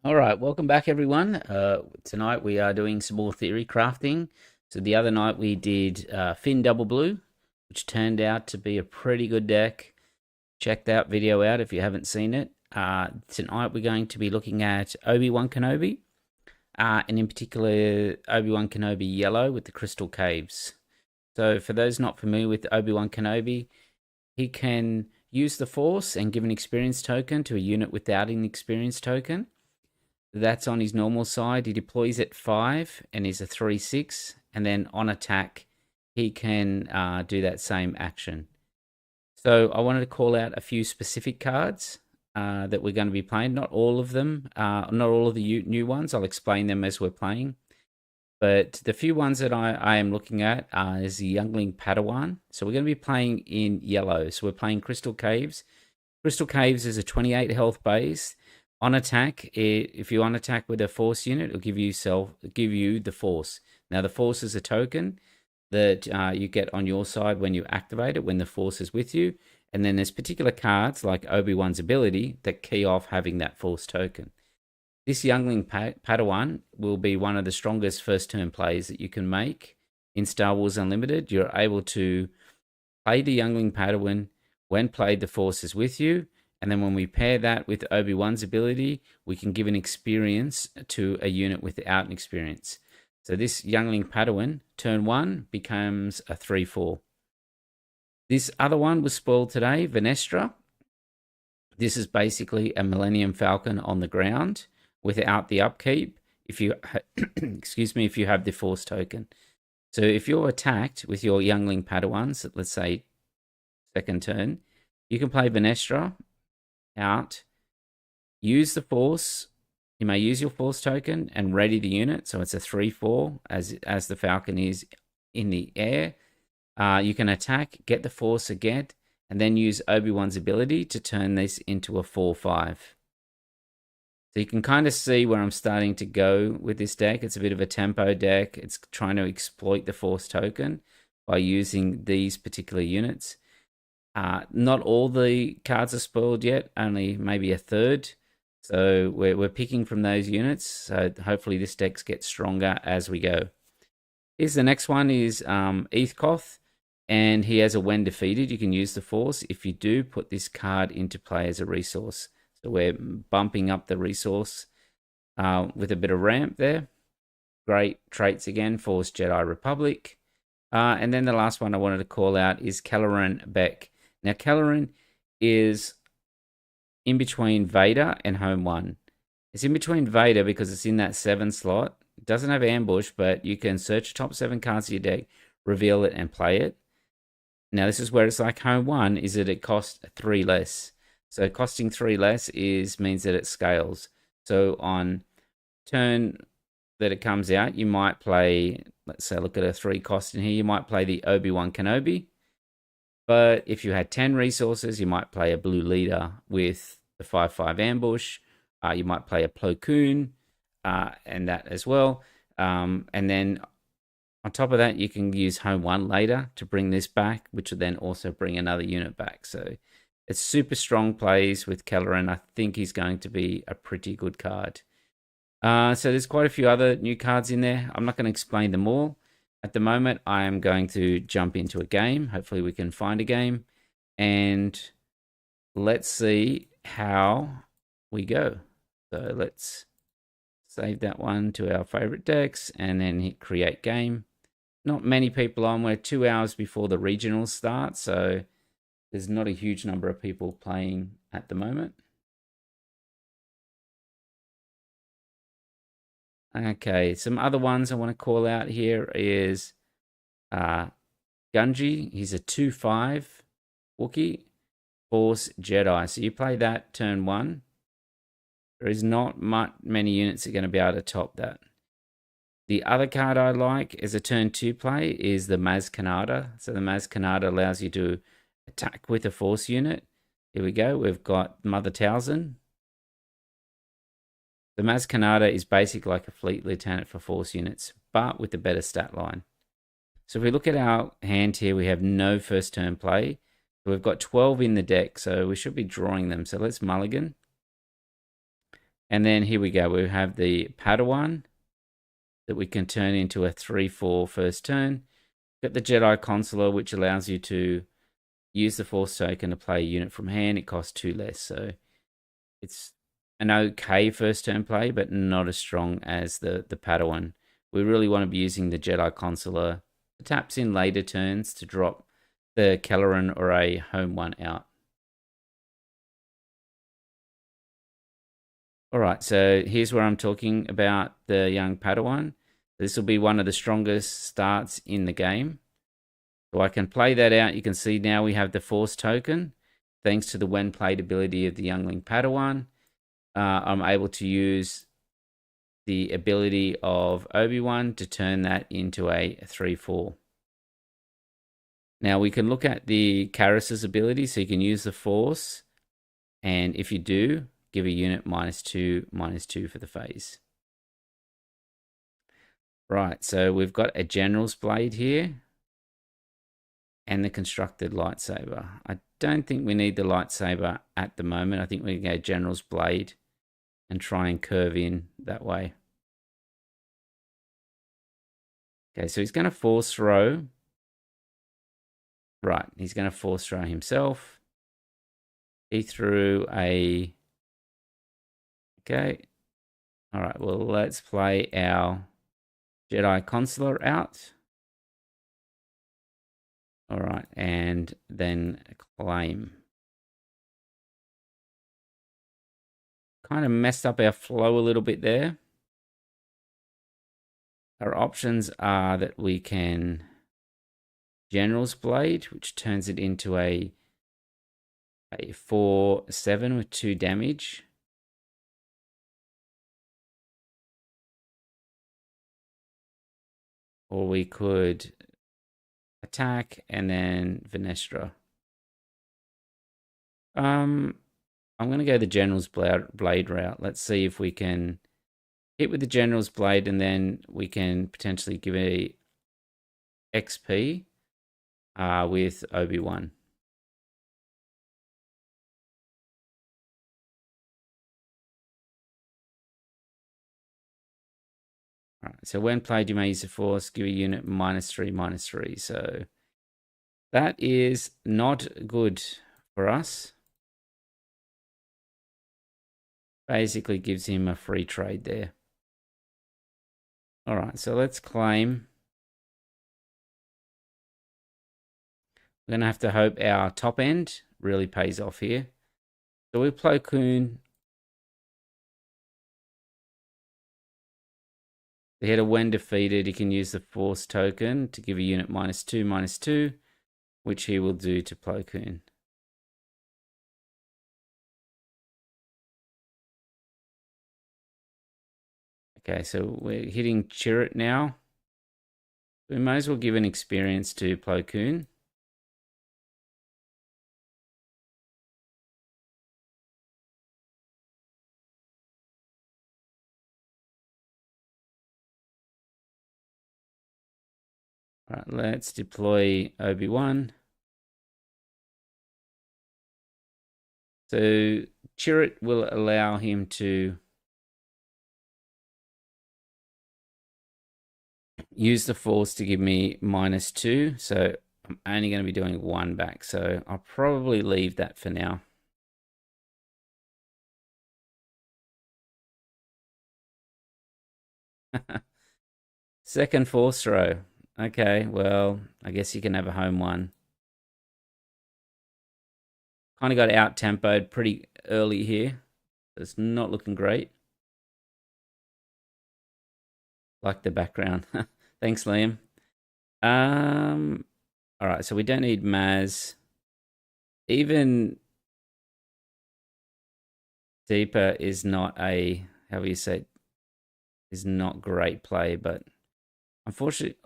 All right, welcome back, everyone. Tonight we are doing some more theory crafting. So the other night we did Finn Double Blue, which turned out to be a pretty good deck. Check that video out if you haven't seen it. Tonight we're going to be looking at Obi-Wan Kenobi, and in particular Obi-Wan Kenobi Yellow with the Crystal Caves. So for those not familiar with Obi-Wan Kenobi, he can use the Force and give an experience token to a unit without an experience token. That's on his normal side. He deploys at 5 and is a 3/6. And then on attack, he can do that same action. So I wanted to call out a few specific cards that we're going to be playing. Not all of them, not all of the new ones. I'll explain them as we're playing. But the few ones that I am looking at is the Youngling Padawan. So we're going to be playing in yellow. So we're playing Crystal Caves. Crystal Caves is a 28 health base. On attack, if you on attack with a Force unit, it'll give you the Force. Now the Force is a token that you get on your side when you activate it, when the Force is with you. And then there's particular cards like Obi-Wan's ability that key off having that Force token. This Youngling Padawan will be one of the strongest first turn plays that you can make in Star Wars Unlimited. You're able to play the Youngling Padawan when played, the Force is with you. And then when we pair that with Obi-Wan's ability, we can give an experience to a unit without an experience. So this Youngling Padawan, turn 1, becomes a 3/4. This other one was spoiled today, Venestra. This is basically a Millennium Falcon on the ground without the upkeep. If you, excuse me, if you have the Force token. So if you're attacked with your Youngling Padawans, let's say second turn, you can play Venestra out, use the Force. You may use your Force token and ready the unit, so it's a 3/4 as the Falcon is in the air. You can attack, get the Force again, and then use Obi-Wan's ability to turn this into a 4/5. So you can kind of see where I'm starting to go with this deck. It's a bit of a tempo deck. It's trying to exploit the Force token by using these particular units. Not all the cards are spoiled yet, only maybe a third. So we're picking from those units. So hopefully this deck gets stronger as we go. Here's the next one is Eithkoth, and he has a when defeated, you can use the Force. If you do, put this card into play as a resource. So we're bumping up the resource with a bit of ramp there. Great traits again, Force Jedi Republic. And then the last one I wanted to call out is Kelleran Beck. Now, Kelleran is in between Vader and Home 1. It's in between Vader because it's in that 7 slot. It doesn't have ambush, but you can search the top 7 cards of your deck, reveal it, and play it. Now, this is where it's like Home 1, is that it costs 3 less. So costing 3 less means that it scales. So on turn that it comes out, you might play, let's say, look at a 3 cost in here, you might play the Obi-Wan Kenobi. But if you had 10 resources, you might play a blue leader with the 5/5 ambush. You might play a Plo Koon and that as well. And then on top of that, you can use Home 1 later to bring this back, which will then also bring another unit back. So it's super strong plays with Kelleran. I think he's going to be a pretty good card. So there's quite a few other new cards in there. I'm not going to explain them all. At the moment, I am going to jump into a game. Hopefully we can find a game. And let's see how we go. So let's save that one to our favorite decks and then hit create game. Not many people on. We're 2 hours before the regionals start. So there's not a huge number of people playing at the moment. Okay, some other ones I want to call out here is Gunji. He's a 2/5 Wookiee, Force Jedi. So you play that turn 1. There is not many units that are going to be able to top that. The other card I like as a turn 2 play is the Maz Kanata. So the Maz Kanata allows you to attack with a Force unit. Here we go. We've got Mother Talzin. The Maz Kanata is basically like a fleet lieutenant for Force units, but with a better stat line. So if we look at our hand here, we have no first turn play. We've got 12 in the deck, so we should be drawing them. So let's mulligan. And then here we go. We have the Padawan that we can turn into a 3/4 first turn. Got the Jedi Consular, which allows you to use the Force token to play a unit from hand. It costs 2 less, so it's an okay first turn play, but not as strong as the Padawan. We really want to be using the Jedi Consular. It taps in later turns to drop the Kelleran or a home one out. All right, so here's where I'm talking about the young Padawan. This will be one of the strongest starts in the game. So I can play that out. You can see now we have the Force token. Thanks to the when played ability of the youngling Padawan, I'm able to use the ability of Obi-Wan to turn that into a 3/4. Now we can look at the Karis's ability, so you can use the Force, and if you do, give a unit -2/-2 for the phase. Right, so we've got a General's Blade here and the constructed lightsaber. I don't think we need the lightsaber at the moment. I think we can go General's Blade and try and curve in that way. Okay, so he's going to force throw. Right, he's going to force throw himself. He threw a... Okay. All right, well, let's play our Jedi Consular out. All right, and then claim. Kind of messed up our flow a little bit there. Our options are that we can General's Blade, which turns it into a 4/7 with 2 damage. Or we could attack and then Venestra. I'm going to go the General's Blade route. Let's see if we can hit with the General's Blade and then we can potentially give a XP with Obi-Wan. All right, so when played, you may use the Force, give a unit -3/-3. So that is not good for us. Basically gives him a free trade there. All right, so let's claim. We're going to have to hope our top end really pays off here. So we play Coon. The header, when defeated, he can use the Force token to give a unit -2/-2, which he will do to Plo Koon. Okay, so we're hitting Chirrut now. We might as well give an experience to Plo Koon. All right, let's deploy Obi-Wan. So Chirrut will allow him to use the Force to give me -2. So I'm only going to be doing 1 back. So I'll probably leave that for now. Second Force throw. Okay, well, I guess you can have a home one. Kind of got out-tempoed pretty early here. It's not looking great. Like the background. Thanks, Liam. All right, so we don't need Maz. Even Deeper is not a, how do you say, is not great play, but unfortunately,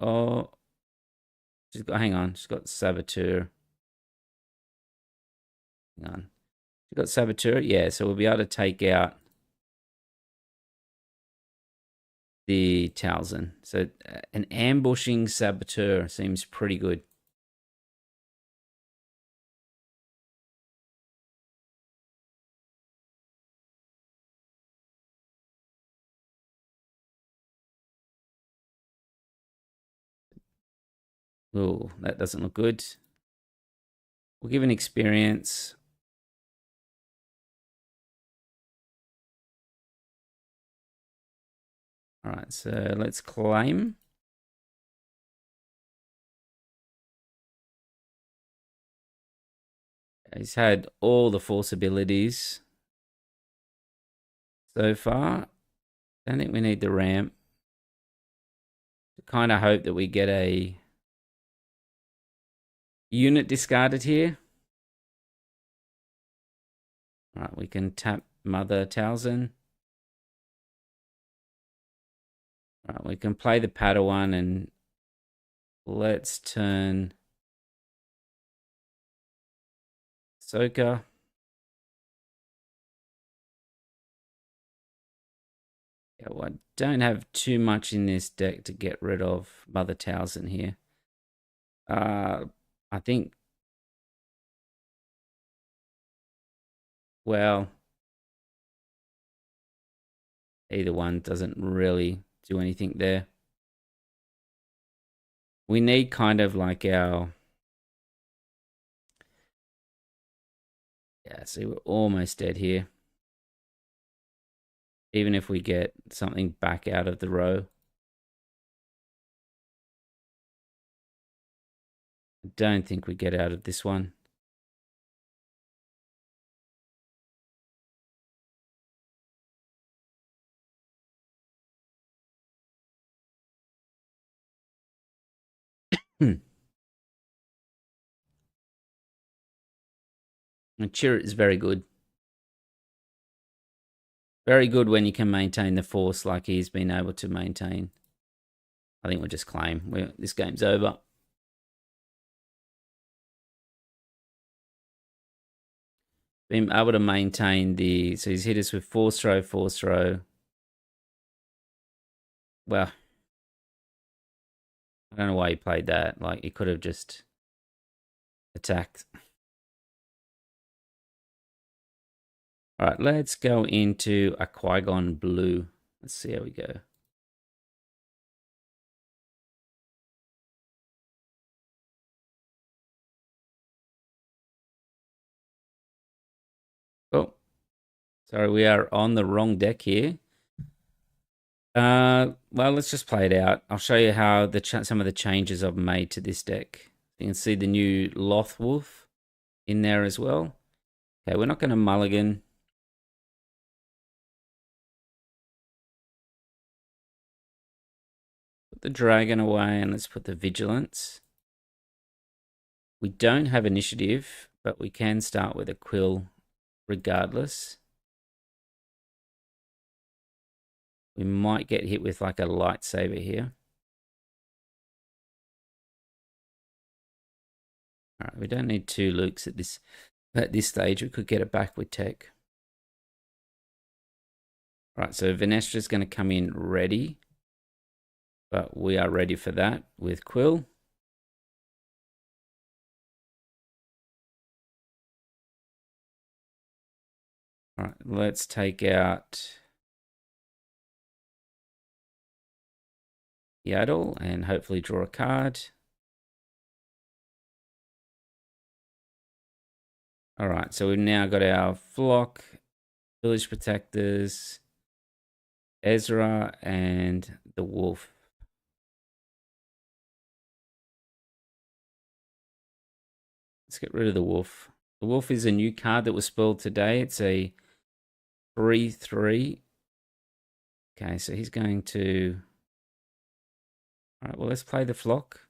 hang on, she's got Saboteur. Hang on. She's got Saboteur, yeah, so we'll be able to take out the Talzin. So an ambushing Saboteur seems pretty good. Oh, that doesn't look good. We'll give an experience. All right, so let's claim. He's had all the force abilities so far. Don't think we need the ramp. Kind of hope that we get a unit discarded here. All right, we can tap Mother Talzin. All right, we can play the Padawan and let's turn Soka. Yeah, well, I don't have too much in this deck to get rid of Mother Talzin here. I think, well, either one doesn't really do anything there. We need kind of like our... Yeah, see, we're almost dead here. Even if we get something back out of the row. I don't think we get out of this one. And Chirrut is very good. Very good when you can maintain the force like he's been able to maintain. I think we'll just claim. This game's over. Been able to maintain the... So he's hit us with force throw. Well, I don't know why he played that. Like, he could have just attacked. All right, let's go into a Qui-Gon blue. Let's see how we go. Oh, sorry, we are on the wrong deck here. Well, let's just play it out. I'll show you how some of the changes I've made to this deck. You can see the new Loth Wolf in there as well. Okay, we're not going to mulligan. Put the dragon away and let's put the vigilance. We don't have initiative, but we can start with a quill regardless. We might get hit with like a lightsaber here. All right, we don't need 2 Lukes at this stage. We could get it back with tech. All right, so Venestra's going to come in ready. But we are ready for that with Quill. All right, let's take out Yaddle and hopefully draw a card. All right, so we've now got our Flock, Village Protectors, Ezra, and the Wolf. Let's get rid of the Wolf. The Wolf is a new card that was spelled today. It's a 3/3. Okay, so he's going to... All right, well, let's play the Flock.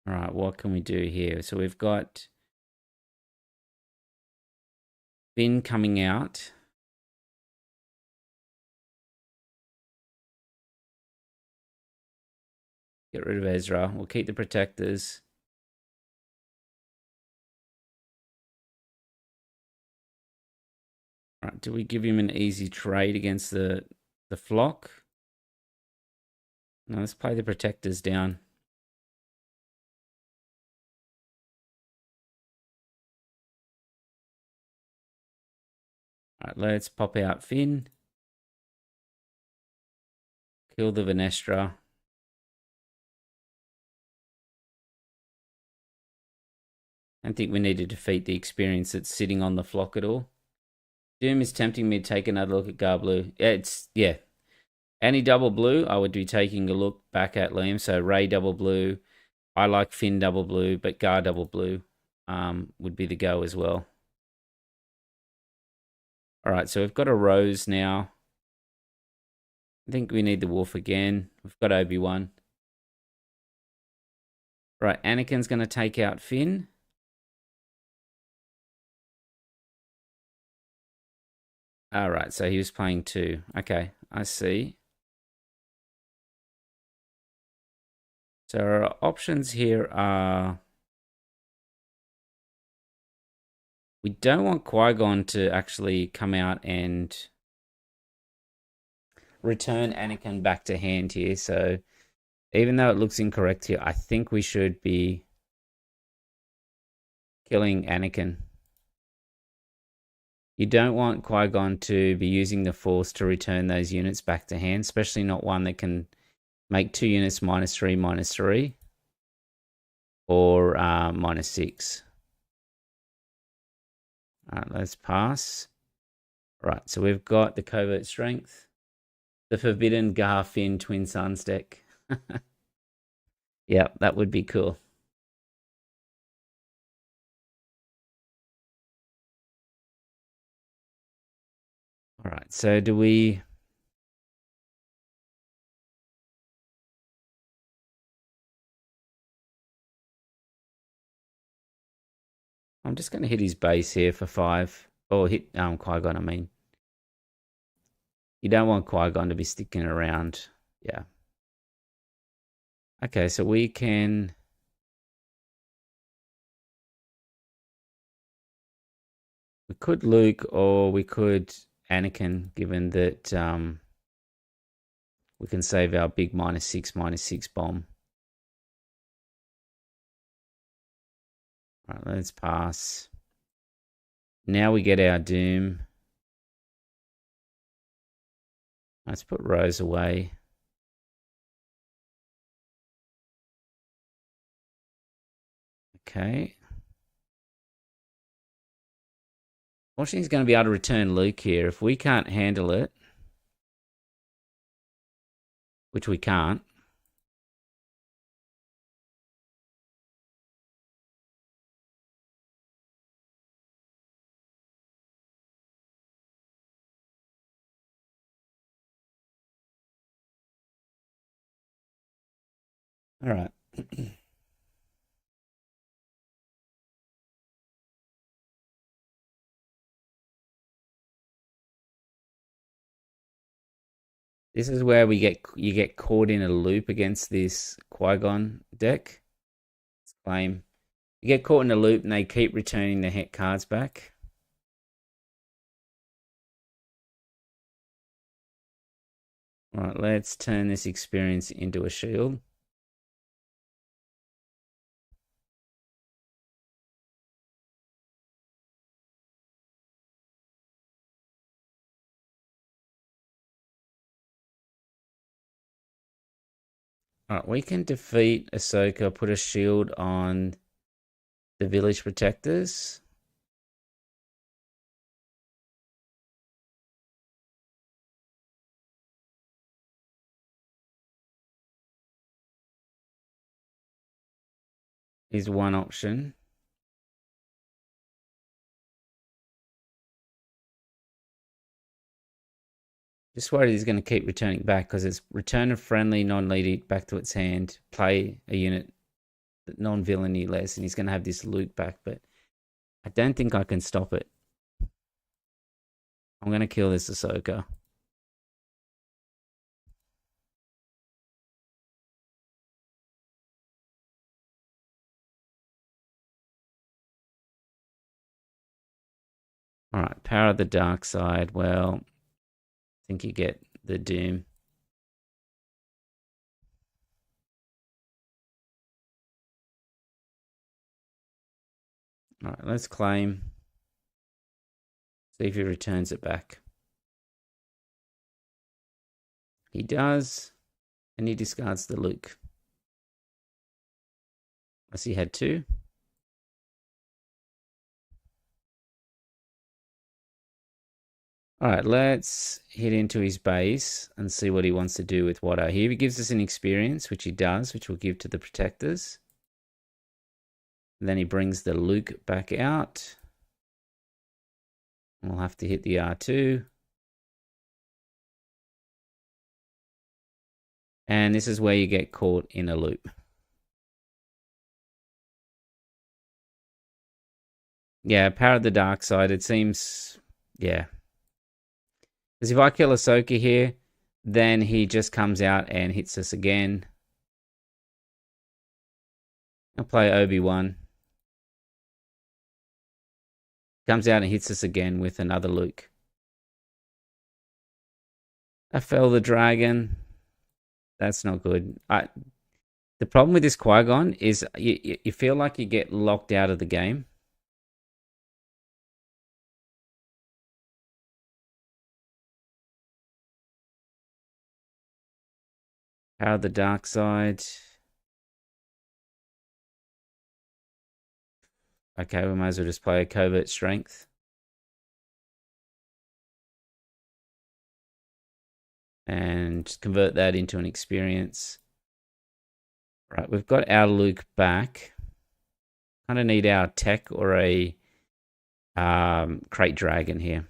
All right, what can we do here? So we've got Finn coming out. Get rid of Ezra. We'll keep the protectors. All right, do we give him an easy trade against the Flock? No, let's play the protectors down. Alright, let's pop out Finn. Kill the Venestra. I don't think we need to defeat the experience that's sitting on the flock at all. Doom is tempting me to take another look at Garblu. Yeah. Any double blue, I would be taking a look back at Liam. So Ray double blue. I like Finn double blue, but Gar double blue would be the go as well. All right, so we've got a Rose now. I think we need the Wolf again. We've got Obi-Wan. Right, Anakin's going to take out Finn. All right, so he was playing 2. Okay, I see. So our options here are... We don't want Qui-Gon to actually come out and return Anakin back to hand here. So even though it looks incorrect here, I think we should be killing Anakin. You don't want Qui-Gon to be using the Force to return those units back to hand, especially not one that can make 2 units -3/-3 or -6. All right, let's pass. All right, so we've got the Covert Strength, the Forbidden Gar Finn Twin Suns deck. Yeah, that would be cool. All right, so do we... I'm just going to hit his base here for 5. Or hit Qui-Gon, I mean. You don't want Qui-Gon to be sticking around. Yeah. Okay, so we can... We could Luke or we could Anakin, given that we can save our big -6/-6 bomb. All right, let's pass. Now we get our Doom. Let's put Rose away. Okay. Fortunately, he's going to be able to return Luke here. If we can't handle it, which we can't. All right. This is where you get caught in a loop against this Qui-Gon deck. Let's claim. You get caught in a loop and they keep returning the hit cards back. All right, let's turn this experience into a shield. All right, we can defeat Ahsoka, put a shield on the village protectors. Is one option. Just worried he's going to keep returning back because it's return a friendly non-lead back to its hand, play a unit non-villainy less, and he's going to have this loot back, but I don't think I can stop it. I'm going to kill this Ahsoka. All right, power of the dark side. Well, I think you get the Doom. All right, let's claim. See if he returns it back. He does, and he discards the Luke. I see he had 2. All right, let's hit into his base and see what he wants to do with Watto. Here he gives us an experience, which he does, which we'll give to the protectors. And then he brings the Luke back out. We'll have to hit the R2. And this is where you get caught in a loop. Yeah, Power of the Dark Side, it seems, yeah. Because if I kill Ahsoka here, then he just comes out and hits us again. I'll play Obi-Wan. Comes out and hits us again with another Luke. I fell the dragon. That's not good. The problem with this Qui-Gon is you feel like you get locked out of the game. Power of the Dark Side. Okay, we might as well just play a Covert Strength. And convert that into an experience. Right, we've got our Luke back. Kind of need our tech or a Crate Dragon here.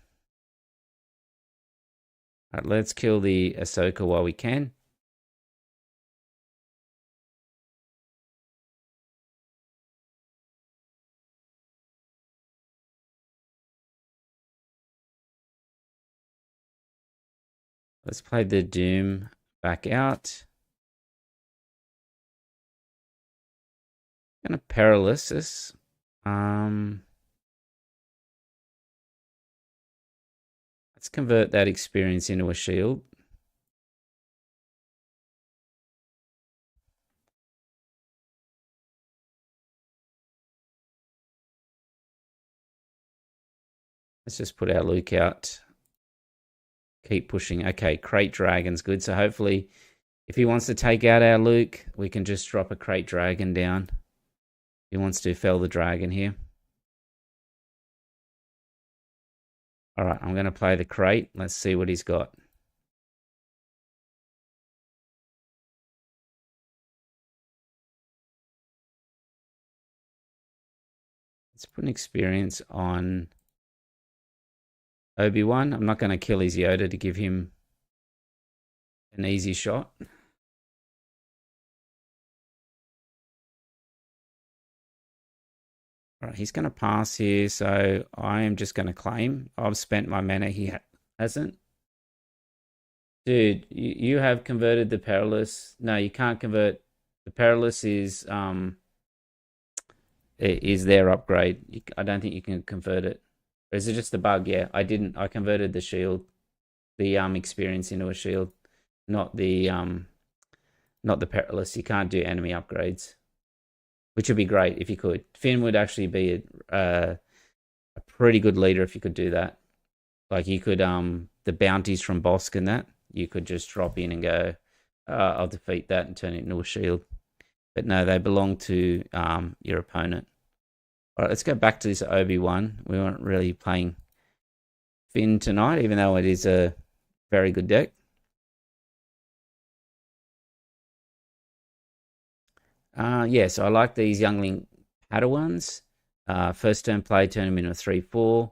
All right, let's kill the Ahsoka while we can. Let's play the Doom back out. Gonna Paralysis. Let's convert that experience into a shield. Let's just put our Luke out. Keep pushing. Okay, Crate Dragon's good. So hopefully, if he wants to take out our Luke, we can just drop a Crate Dragon down. He wants to fell the dragon here. All right, I'm going to play the Crate. Let's see what he's got. Let's put an experience on Obi-Wan. I'm not going to kill his Yoda to give him an easy shot. All right, he's going to pass here, so I am just going to claim. I've spent my mana, he hasn't. Dude, you have converted the Perilous. No, you can't convert. The Perilous is their upgrade. I don't think you can convert it. Or is it just a bug? Yeah, I didn't. I converted the shield, the experience into a shield, not the Perilous. You can't do enemy upgrades, which would be great if you could. Finn would actually be a pretty good leader if you could do that. Like you could the bounties from Bosk and that, you could just drop in and go, I'll defeat that and turn it into a shield. But no, they belong to your opponent. All right, let's go back to this Obi-Wan. We weren't really playing Finn tonight, even though it is a very good deck. Yeah, so I like these Youngling Padawans. First turn play, turn them into a 3/4.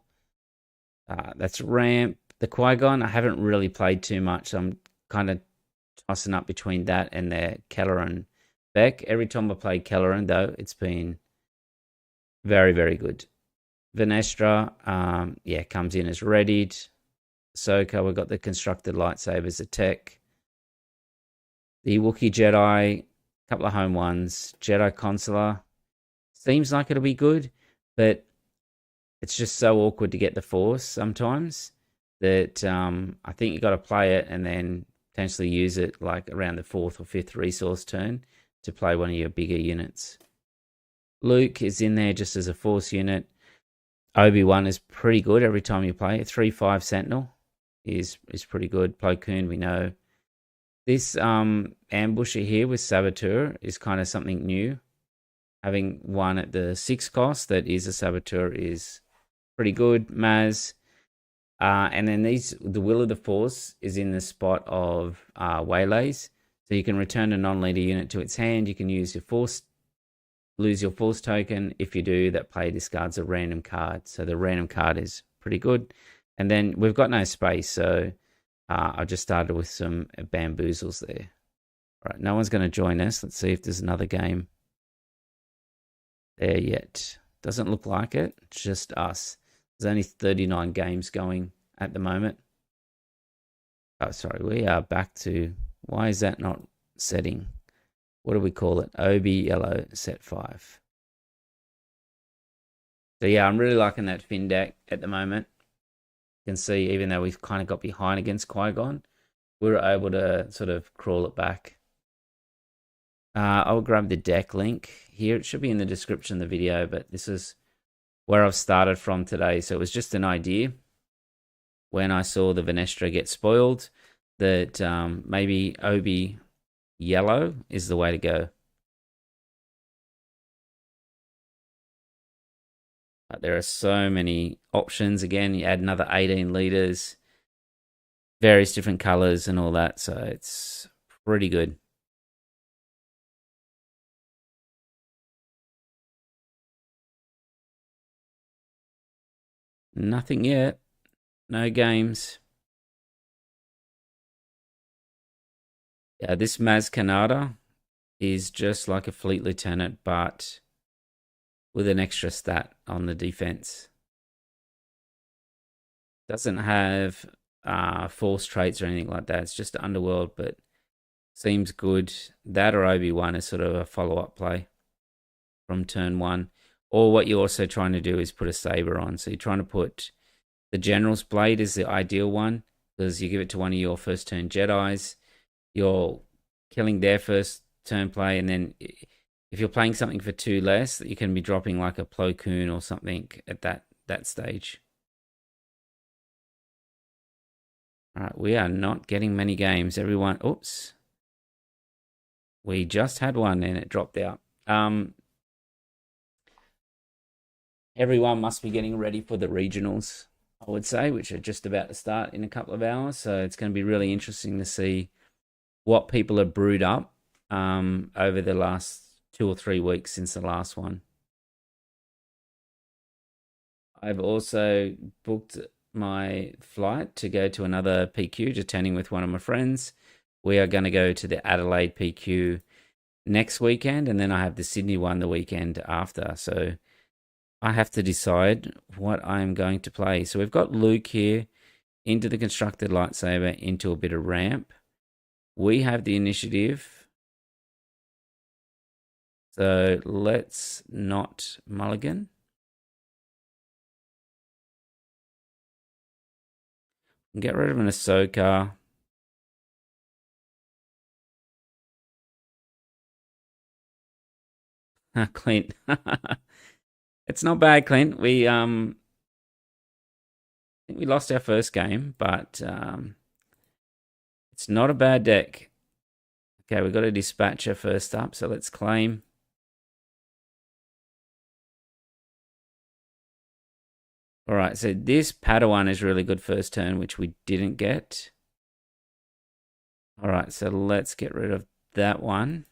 That's ramp. The Qui-Gon, I haven't really played too much. So I'm kind of tossing up between that and their Kelleran Beck. Every time I play Kelleran, though, it's been very, very good. Venestra, yeah, comes in as readied. Ahsoka, we've got the constructed lightsabers, the tech. The Wookiee Jedi, couple of home ones. Jedi Consular, seems like it'll be good, but it's just so awkward to get the Force sometimes that I think you got to play it and then potentially use it like around the 4th or 5th resource turn to play one of your bigger units. Luke is in there just as a Force unit. Obi-Wan is pretty good every time you play. 3/5 Sentinel is pretty good. Plo Koon, we know. This ambusher here with Saboteur is kind of something new. Having one at the 6 cost that is a Saboteur is pretty good. Maz. And then the Will of the Force is in the spot of Waylays. So you can return a non-leader unit to its hand. You can use your Force, lose your Force token. If you do, that player discards a random card. So the random card is pretty good. And then we've got no space, so I just started with some bamboozles there. All right, no one's going to join us. Let's see if there's another game there yet. Doesn't look like it. It's just us. There's only 39 games going at the moment. Oh, sorry. We are back to... Why is that not setting? What do we call it? OB yellow set 5. So yeah, I'm really liking that Finn deck at the moment. You can see, even though we've kind of got behind against Qui-Gon, we were able to sort of crawl it back. I'll grab the deck link here. It should be in the description of the video, but this is where I've started from today. So it was just an idea when I saw the Venestra get spoiled that maybe Obi yellow is the way to go. But there are so many options. Again, you add another 18 liters, various different colors and all that. So it's pretty good. Nothing yet. No games. Yeah, this Maz Kanata is just like a Fleet Lieutenant, but with an extra stat on the defense. Doesn't have force traits or anything like that. It's just Underworld, but seems good. That or Obi-Wan is sort of a follow-up play from turn 1. Or what you're also trying to do is put a saber on. So you're trying to put the General's Blade is the ideal one, because you give it to one of your first turn Jedis. You're killing their first turn play, and then if you're playing something for 2 less, you can be dropping like a Plo Koon or something at that stage. All right, we are not getting many games. Everyone, oops. We just had one and it dropped out. Everyone must be getting ready for the regionals, I would say, which are just about to start in a couple of hours. So it's going to be really interesting to see what people have brewed up over the last 2 or 3 weeks since the last one. I've also booked my flight to go to another PQ, attending with one of my friends. We are going to go to the Adelaide PQ next weekend, and then I have the Sydney one the weekend after. So I have to decide what I'm going to play. So we've got Luke here into the constructed lightsaber, into a bit of ramp. We have the initiative. So let's not mulligan. Get rid of an Ahsoka. Clint. It's not bad, Clint. We I think we lost our first game, but it's not a bad deck. Okay, we've got a dispatcher first up, so let's claim. All right, so this Padawan is really good first turn, which we didn't get. All right, so let's get rid of that one.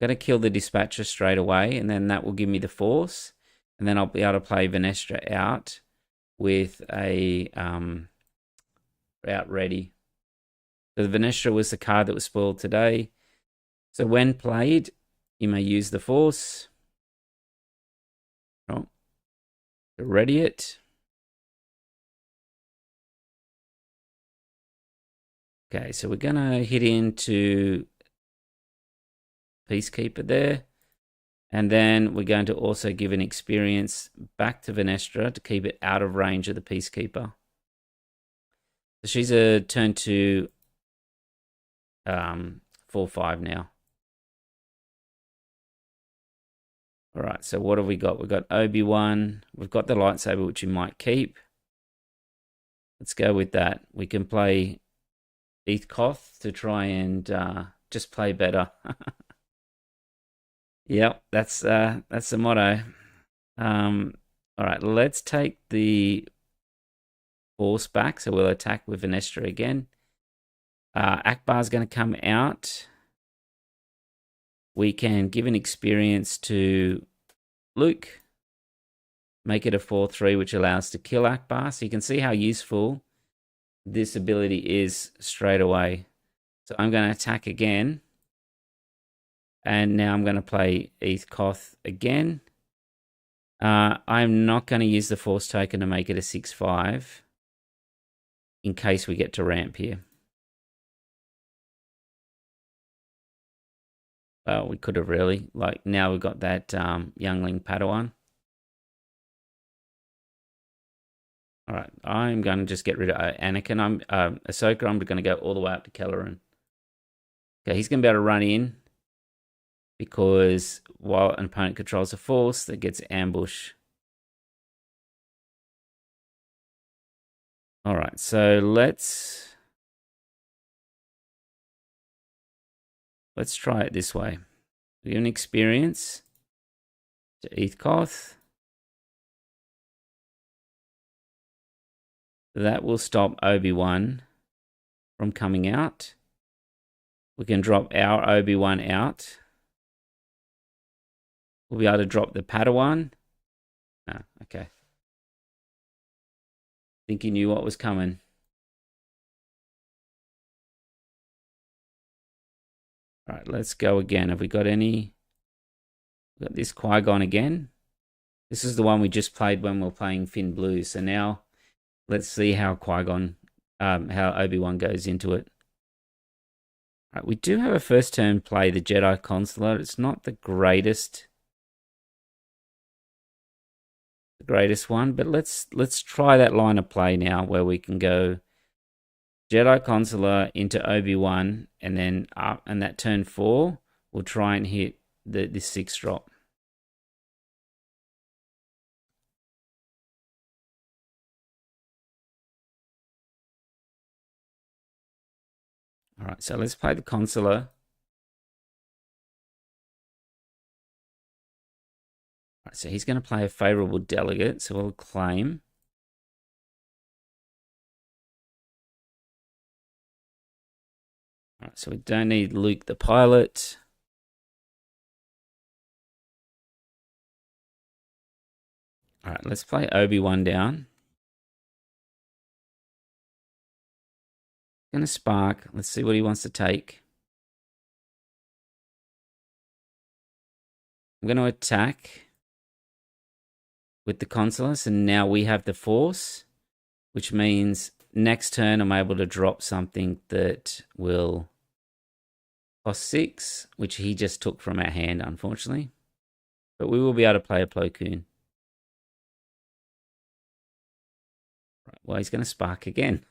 Got to kill the dispatcher straight away, and then that will give me the force. And then I'll be able to play Venestra out with a out ready. So the Venestra was the card that was spoiled today. So when played, you may use the force. Oh, ready it. Okay, so we're gonna hit into Peacekeeper there. And then we're going to also give an experience back to Venestra to keep it out of range of the Peacekeeper. So she's a turn 2 4/5 now. All right, so what have we got? We've got Obi-Wan. We've got the lightsaber, which you might keep. Let's go with that. We can play Koth to try and just play better. Yep, that's the motto. All right, let's take the Force back, so we'll attack with Venestra again. Akbar's going to come out. We can give an experience to Luke. Make it a 4/3, which allows to kill Akbar. So you can see how useful this ability is straight away. So I'm going to attack again. And now I'm going to play Koth again. I'm not going to use the Force token to make it a 6/5 in case we get to ramp here. Well, we could have really. Like, now we've got that youngling Padawan. All right, I'm going to just get rid of Anakin. Ahsoka, I'm going to go all the way up to Kelleran. Okay, he's going to be able to run in because while an opponent controls a Force, that gets ambush. All right, so let's try it this way. We give an experience to Koth. That will stop Obi-Wan from coming out. We can drop our Obi-Wan out. We'll be able to drop the Padawan. No, okay. Think you knew what was coming. All right, let's go again. Have we got any? We've got this Qui-Gon again. This is the one we just played when we were playing Finn Blue. So now let's see how Qui-Gon, how Obi-Wan goes into it. All right, we do have a first turn play, the Jedi Consular. It's not the greatest one, but let's try that line of play now where we can go Jedi Consular into Obi-Wan, and then and that turn 4 we'll try and hit the 6 drop. All right, so let's play the Consular. All right, so he's going to play a favorable delegate, so we'll claim. All right, so we don't need Luke the pilot. All right, let's play Obi-Wan down. Gonna spark. Let's see what he wants to take. I'm going to attack with the Consular, and now we have the Force, which means next turn I'm able to drop something that will cost 6, which he just took from our hand, unfortunately. But we will be able to play a Plo Koon. Right, well, he's going to spark again.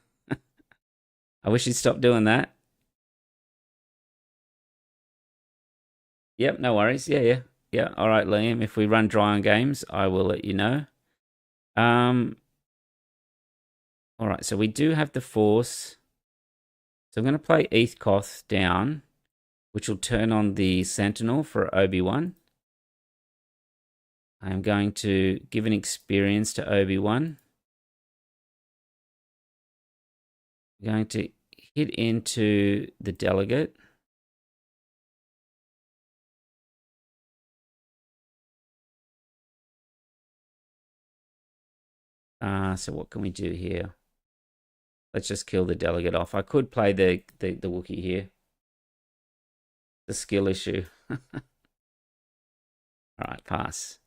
I wish he'd stop doing that. Yep, no worries. Yeah. All right, Liam. If we run dry on games, I will let you know. All right, so we do have the Force. So I'm going to play Koth down, which will turn on the Sentinel for Obi-Wan. I'm going to give an experience to Obi-Wan. I'm going to hit into the delegate. So what can we do here? Let's just kill the delegate off. I could play the Wookiee here. The skill issue. All right, pass.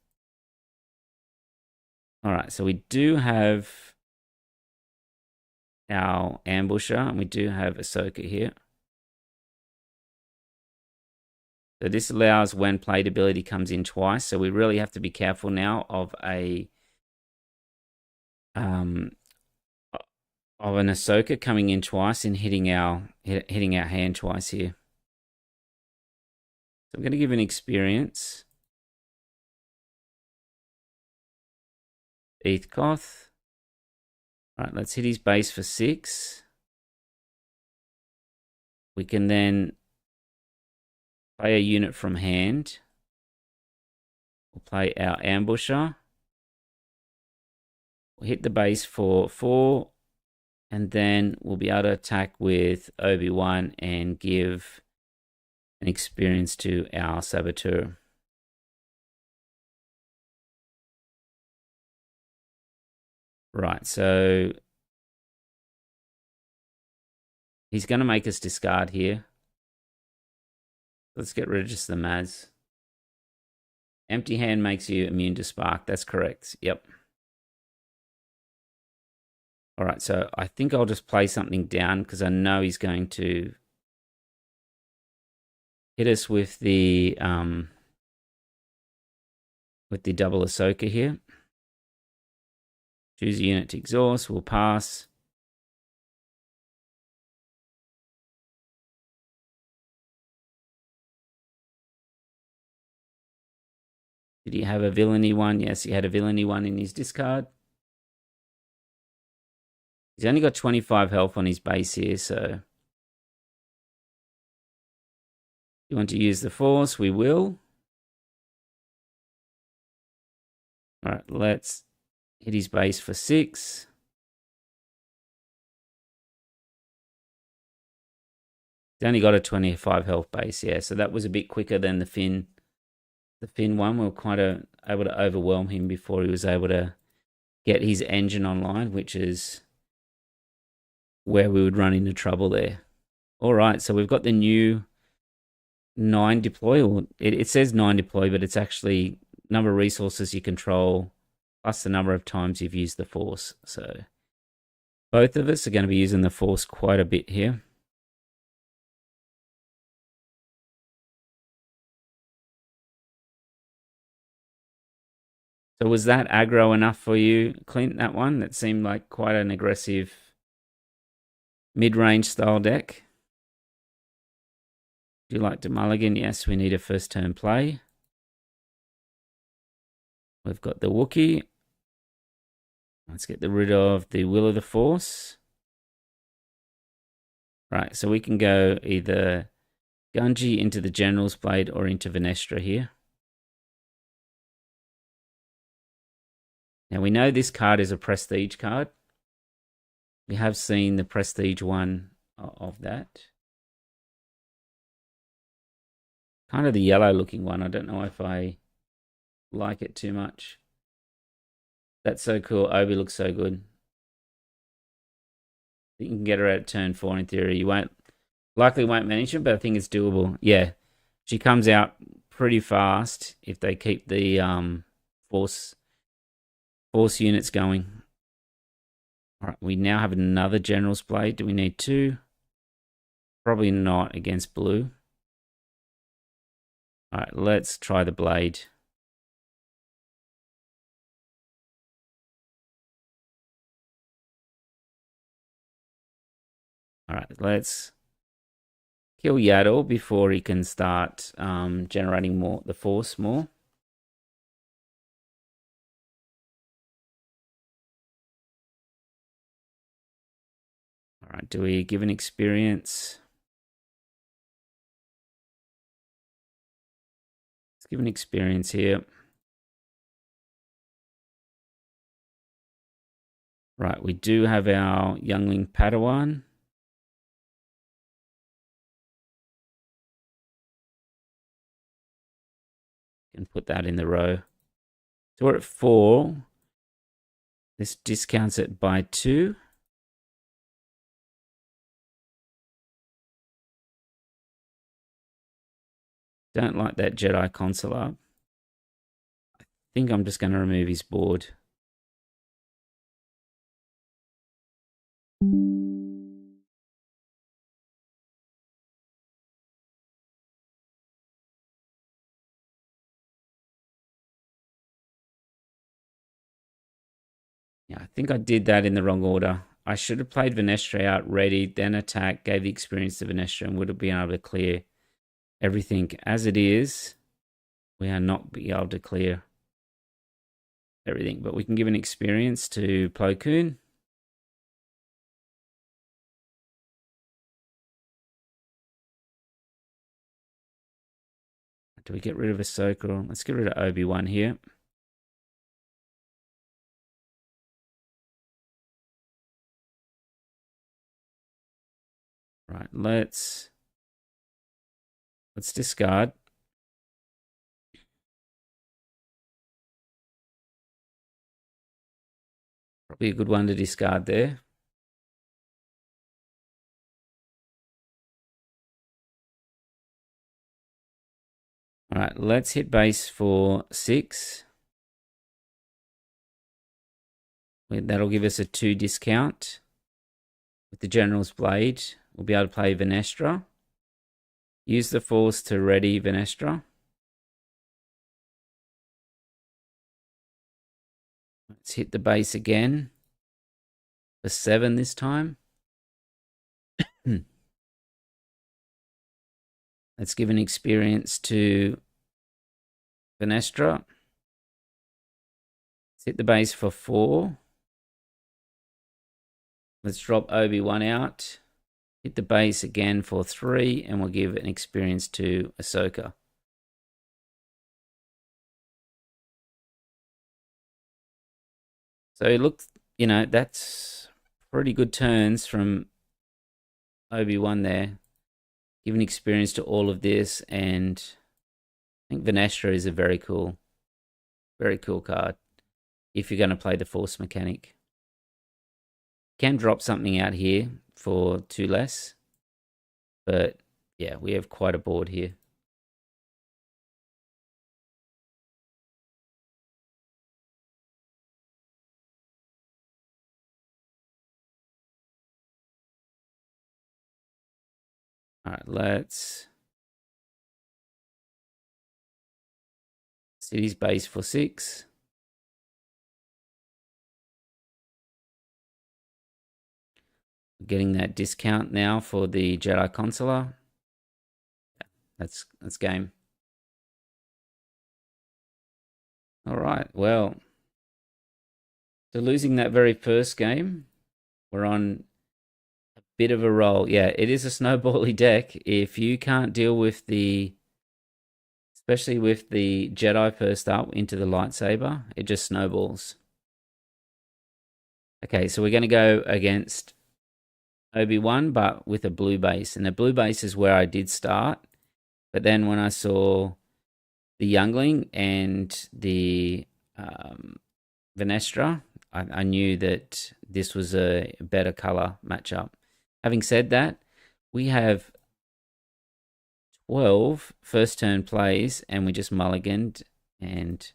All right, so we do have our ambusher, and we do have Ahsoka here. So this allows when played ability comes in twice. So we really have to be careful now of an Ahsoka coming in twice and hitting our hand twice here. So I'm going to give an experience. Eith Koth. All right, let's hit his base for 6. We can then play a unit from hand. We'll play our ambusher. We'll hit the base for 4. And then we'll be able to attack with Obi-Wan and give an experience to our saboteur. Right, so he's going to make us discard here. Let's get rid of just the Maz. Empty hand makes you immune to spark. That's correct. Yep. All right, so I think I'll just play something down because I know he's going to hit us with the double Ahsoka here. Choose a unit to exhaust. We'll pass. Did he have a villainy one? Yes, he had a villainy one in his discard. He's only got 25 health on his base here, so you want to use the Force? We will. All right, let's hit his base for 6. He's only got a 25 health base, yeah, so that was a bit quicker than the Finn. The Finn one, we were quite able to overwhelm him before he was able to get his engine online, which is where we would run into trouble there. All right, so we've got the new 9 deploy, or it says 9 deploy, but it's actually number of resources you control plus the number of times you've used the Force. So both of us are going to be using the Force quite a bit here. So was that aggro enough for you, Clint, that one? That seemed like quite an aggressive mid-range style deck. Do you like to mulligan? Yes, we need a first turn play. We've got the Wookiee. Let's get rid of the Will of the Force. Right, so we can go either Gunji into the General's Blade or into Venestra here. Now we know this card is a prestige card. We have seen the prestige one of that. Kind of the yellow looking one. I don't know if I like it too much. That's so cool. Obi looks so good. You can get her at turn 4 in theory. You likely won't manage it, but I think it's doable. Yeah, she comes out pretty fast if they keep the force units going. All right, we now have another General's Blade. Do we need 2? Probably not against blue. All right, let's try the Blade. All right, let's kill Yaddle before he can start generating the Force more. All right, do we give an experience? Let's give an experience here. Right, we do have our youngling Padawan. Can put that in the row. So we're at 4. This discounts it by 2. Don't like that Jedi Consular. I think I'm just going to remove his board. Yeah, I think I did that in the wrong order. I should have played Venestra out ready, then attack, gave the experience to Venestra, and would have been able to clear everything. As it is, we are not be able to clear. everything. But we can give an experience to Plo Koon. Do we get rid of Ahsoka? Let's get rid of Obi-Wan here. Right, let's discard. Probably a good one to discard there. All right, let's hit base for 6. That'll give us a 2 discount. With the General's Blade, we'll be able to play Venestra. Use the Force to ready Venestra. Let's hit the base again. For 7 this time. Let's give an experience to Venestra. Let's hit the base for 4. Let's drop Obi-Wan out. Hit the base again for 3, and we'll give an experience to Ahsoka. So look, that's pretty good turns from Obi-Wan there. Give an experience to all of this, and I think Venestra is a very cool card if you're going to play the Force mechanic. Can drop something out here for 2 less, but yeah, we have quite a board here. All right, let's City's base for 6. Getting that discount now for the Jedi Consular. That's game. All right, well, so losing that very first game, we're on a bit of a roll. Yeah, it is a snowbally deck. If you can't deal with especially with the Jedi first up into the lightsaber, it just snowballs. Okay, so we're going to go against Obi-Wan, but with a blue base. And the blue base is where I did start. But then when I saw the Youngling and the Venestra, I knew that this was a better color matchup. Having said that, we have 12 first turn plays, and we just mulliganed and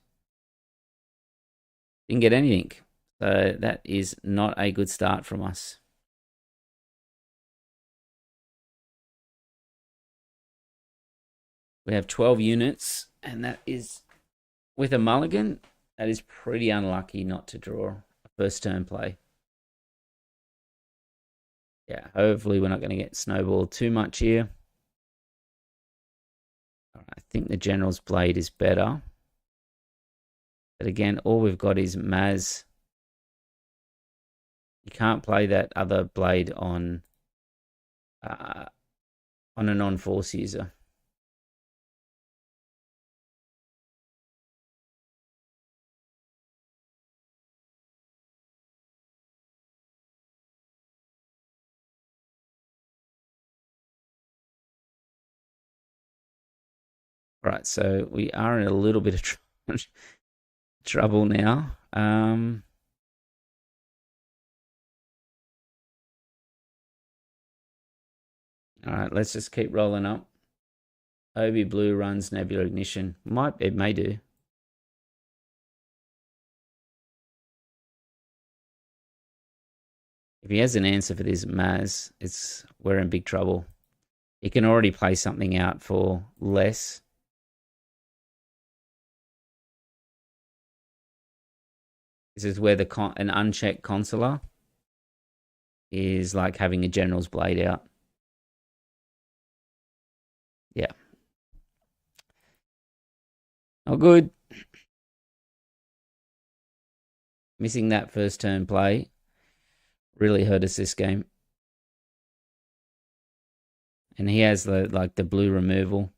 didn't get anything. So that is not a good start from us. We have 12 units, and that is, with a mulligan, that is pretty unlucky not to draw a first turn play. Yeah, hopefully we're not going to get snowballed too much here. I think the General's Blade is better. But again, all we've got is Maz. You can't play that other blade on a non-force user. All right, so we are in a little bit of trouble now. All right, let's just keep rolling up. Obi Blue runs Nebula Ignition. It may do. If he has an answer for this Maz, we're in big trouble. He can already play something out for less. This is where an unchecked consular is like having a General's Blade out. Yeah. Not good. Missing that first turn play really hurt us this game. And he has the blue removal.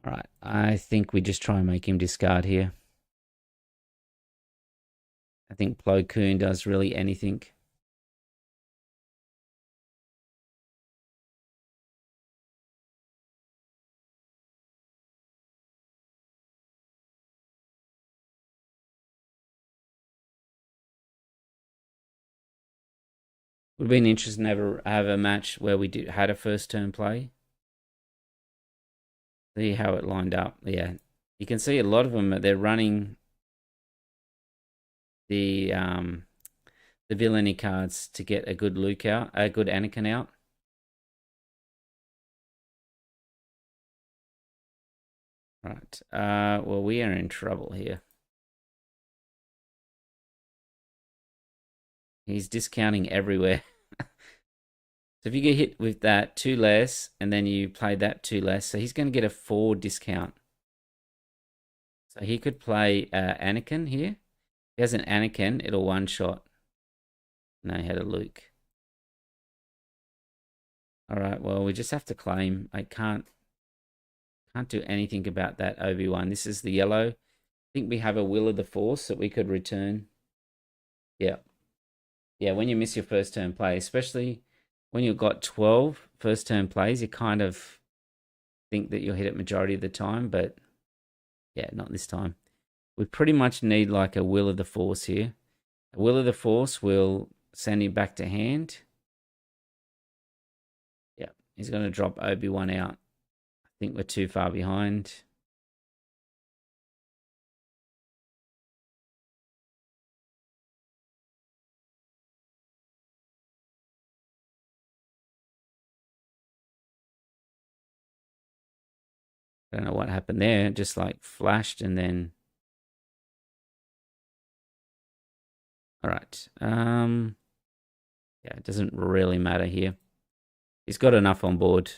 All right, I think we just try and make him discard here. I think Plo Koon does really anything. Would have been interesting to have a match where we had a first turn play. See how it lined up. Yeah, you can see a lot of them. They're running the villainy cards to get a good Luke out, a good Anakin out. Right. Well, we are in trouble here. He's discounting everywhere. So if you get hit with that 2 less, and then you play that 2 less, so he's going to get a 4 discount. So he could play Anakin here. If he has an Anakin, it'll one shot. No, he had a Luke. All right, well, we just have to claim. I can't do anything about that Obi-Wan. This is the yellow. I think we have a Will of the Force that we could return. Yeah. Yeah, when you miss your first turn play, especially when you've got 12 first turn plays, you kind of think that you'll hit it majority of the time, but yeah, not this time. We pretty much need like a Will of the Force here. A Will of the Force will send him back to hand. Yeah, he's going to drop Obi-Wan out. I think we're too far behind. I don't know what happened there. It just like flashed and then. All right. Yeah, it doesn't really matter here. He's got enough on board.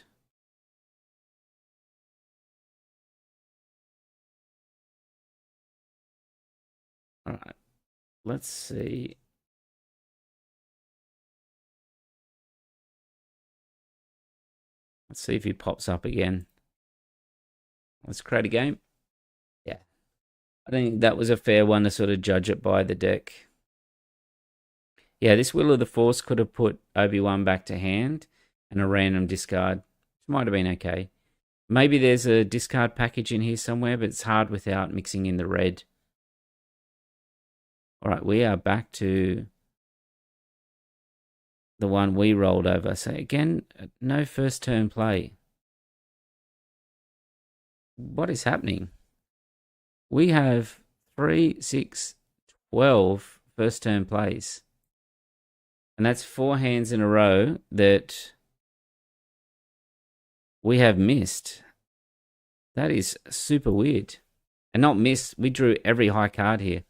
All right. Let's see. Let's see if he pops up again. Let's create a game. Yeah. I think that was a fair one to sort of judge it by the deck. Yeah, this Will of the Force could have put Obi-Wan back to hand and a random discard. Which might have been okay. Maybe there's a discard package in here somewhere, but it's hard without mixing in the red. All right, we are back to the one we rolled over. So again, no first turn play. What is happening? We have 3, 6, 12 first turn plays. And that's 4 hands in a row that we have missed. That is super weird. And not missed, we drew every high card here.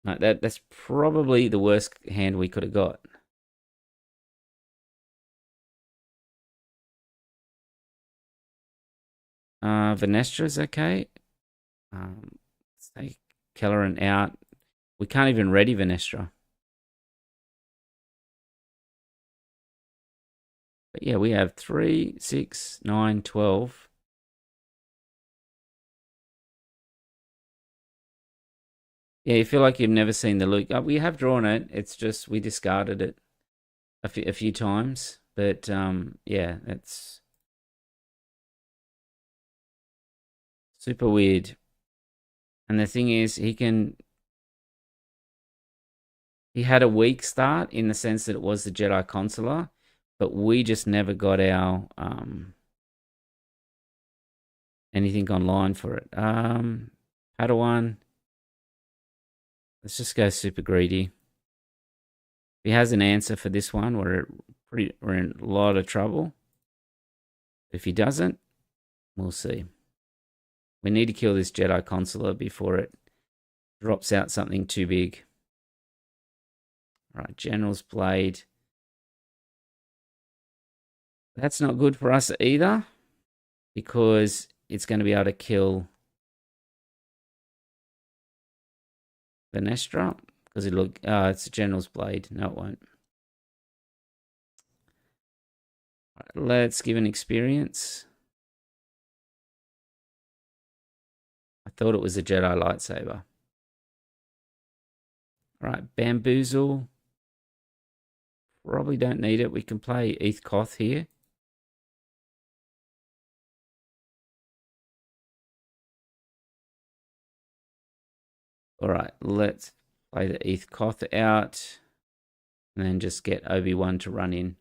That's probably the worst hand we could have got. Venestra's okay. Let's take Kelleran out. We can't even ready Venestra. But yeah, we have 3, 6, 9, 12. Yeah, you feel like you've never seen the Luke. We have drawn it. It's just we discarded it a few times. But yeah, it's super weird. And the thing is, he had a weak start in the sense that it was the Jedi Consular, but we just never got our anything online for it. Padawan. Let's just go super greedy. If he has an answer for this one, we're in a lot of trouble. If he doesn't, we'll see. We need to kill this Jedi Consular before it drops out something too big. All right, General's Blade. That's not good for us either, because it's going to be able to kill Venestra. Because it's a General's Blade. No, it won't. All right, let's give an experience. I thought it was a Jedi lightsaber. All right, Bamboozle. Probably don't need it. We can play Eth Koth here. All right, let's play the Eth Koth out. And then just get Obi-Wan to run in.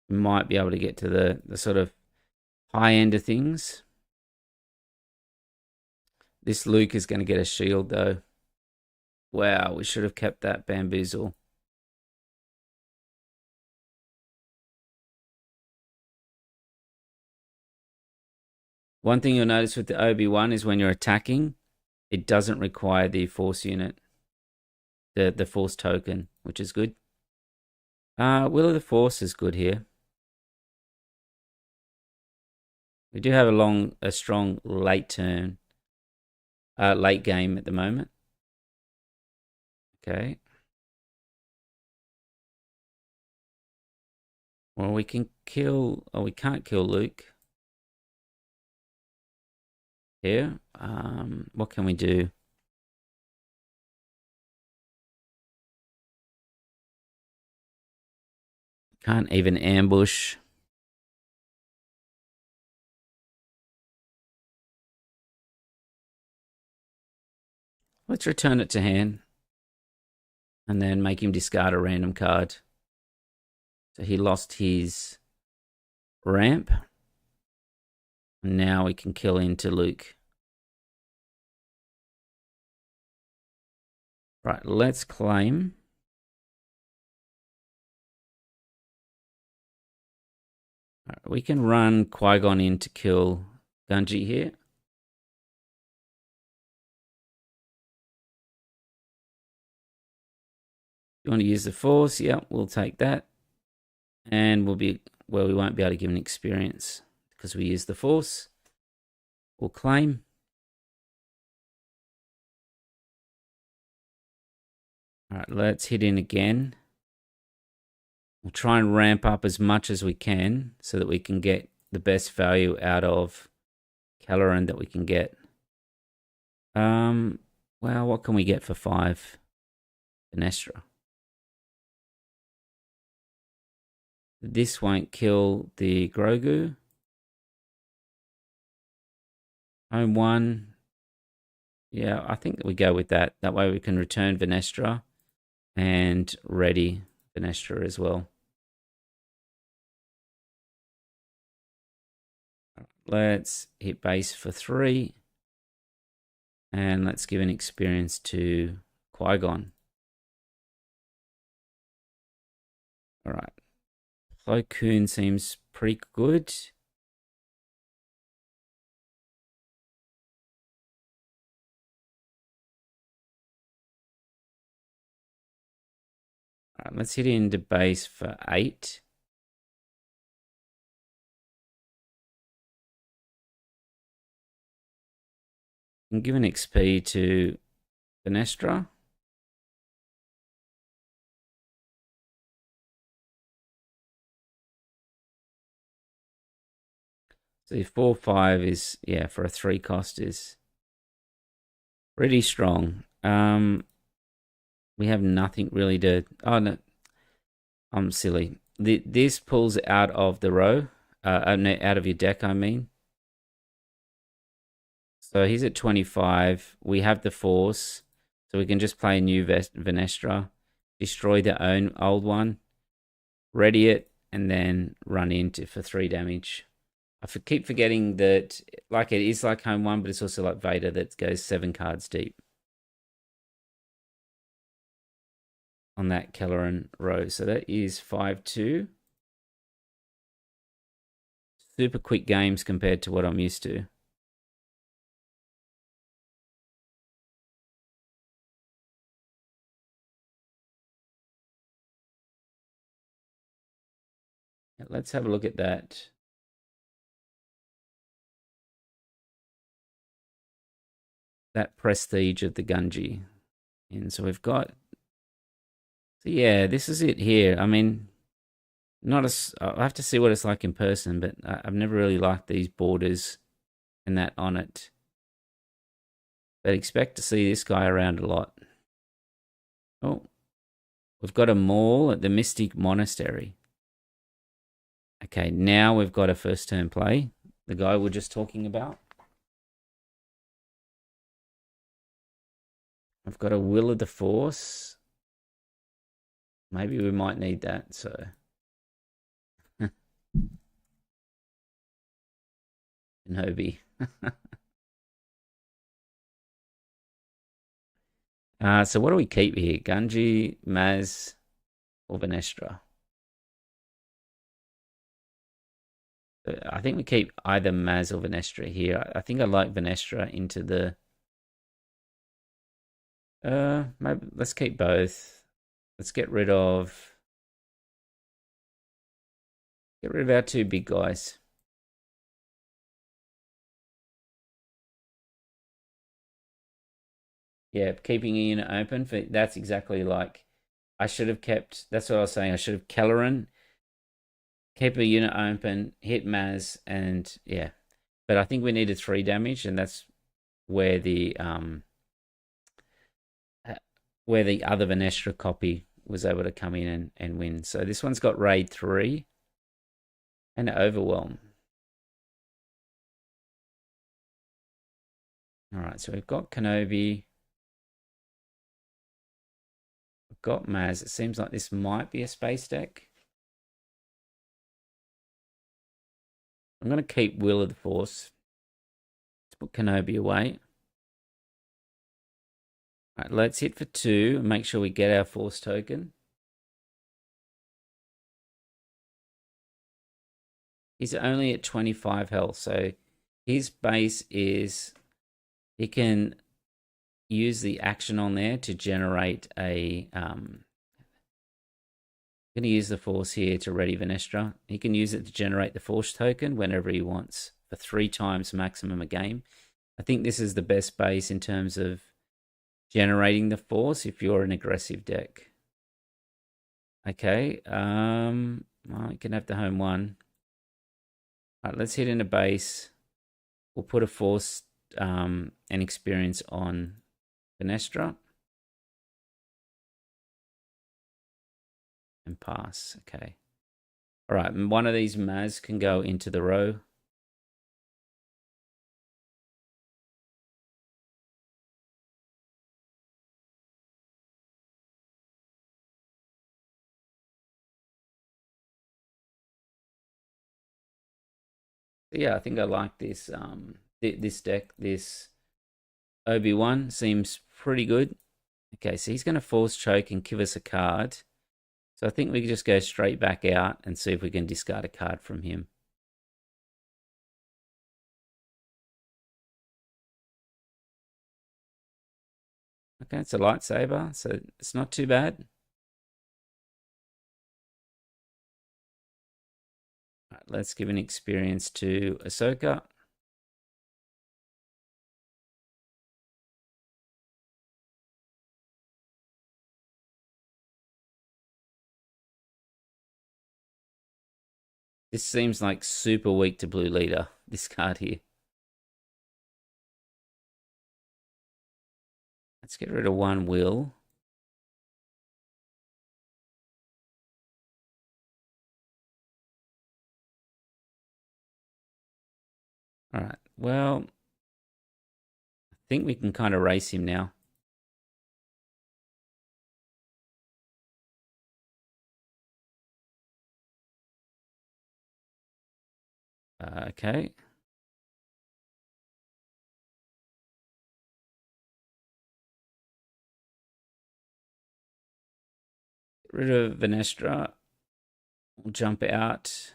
We might be able to get to the sort of high end of things. This Luke is going to get a shield, though. Wow, we should have kept that Bamboozle. One thing you'll notice with the Obi-Wan is when you're attacking, it doesn't require the Force unit, the Force token, which is good. Will of the Force is good here. We do have a strong late game at the moment. Okay. Well, we can kill. Oh, we can't kill Luke. Here. What can we do? Can't even ambush. Let's return it to hand. And then make him discard a random card. So he lost his ramp. Now we can kill into Luke. Right, let's claim. Right, we can run Qui-Gon in to kill Gunji here. You want to use the Force? Yep, we'll take that. And we won't be able to give an experience because we use the Force. We'll claim. All right, let's hit in again. We'll try and ramp up as much as we can so that we can get the best value out of Caloran that we can get. Well, what can we get for 5? Venestra. This won't kill the Grogu. Home 1. Yeah, I think we go with that. That way we can return Venestra and ready Venestra as well. Let's hit base for 3. And let's give an experience to Qui-Gon. All right. Plo Koon seems pretty good. All right, let's hit into base for 8. And give an XP to Venestra. So 4/5 is, yeah, for a 3 cost is pretty strong. We have nothing really to. Oh no, I'm silly. This pulls out of the row, out of your deck. I mean. So he's at 25. We have the Force, so we can just play a new Venestra, destroy the old one, ready it, and then run into for 3 damage. I keep forgetting that, like, it is like home 1, but it's also like Vader that goes 7 cards deep on that Caloran row. So that is 5/2. super quick games compared to what I'm used to. Let's have a look at that. That prestige of the Gunji. And so we've got, so yeah, this is it here. I mean, not as, I'll have to see what it's like in person, but I've never really liked these borders and that on it. But expect to see this guy around a lot. Oh, we've got a mall at the Mystic Monastery. Okay, now we've got a first turn play. The guy we're just talking about. I've got a Will of the Force. Maybe we might need that, so. Kenobi. So what do we keep here? Gunji, Maz, or Venestra? I think we keep either Maz or Venestra here. I think I like Venestra into the... maybe let's keep both. Let's get rid of... Get rid of our two big guys. Yeah, keeping a unit open. That's exactly like... I should have kept... That's what I was saying. I should have Kelleran, keep a unit open, hit Maz, and yeah. But I think we needed 3 damage, and that's where the other Venestra copy was able to come in and win. So this one's got raid 3 and overwhelm. All right, so we've got Kenobi. We've got Maz. It seems like this might be a space deck. I'm going to keep Will of the Force. Let's put Kenobi away. All right, let's hit for 2 and make sure we get our Force token. He's only at 25 health, so his base is he can use the action on there to generate a going to use the Force here to ready Venestra. He can use it to generate the Force token whenever he wants for 3 times maximum a game. I think this is the best base in terms of generating the Force if you're an aggressive deck. Okay, well, you can have the home one. All right, let's hit in a base. We'll put a Force and experience on Venestra. And pass. Okay. All right. And one of these Maz can go into the row. Yeah, I think I like this. This deck. This Obi-Wan seems pretty good. Okay, so he's going to force choke and give us a card. So I think we can just go straight back out and see if we can discard a card from him. Okay, it's a lightsaber, so it's not too bad. All right, let's give an experience to Ahsoka. This seems like super weak to blue leader, this card here. Let's get rid of 1 will. All right, well, I think we can kind of race him now. Okay. Get rid of Venestra. We'll jump out.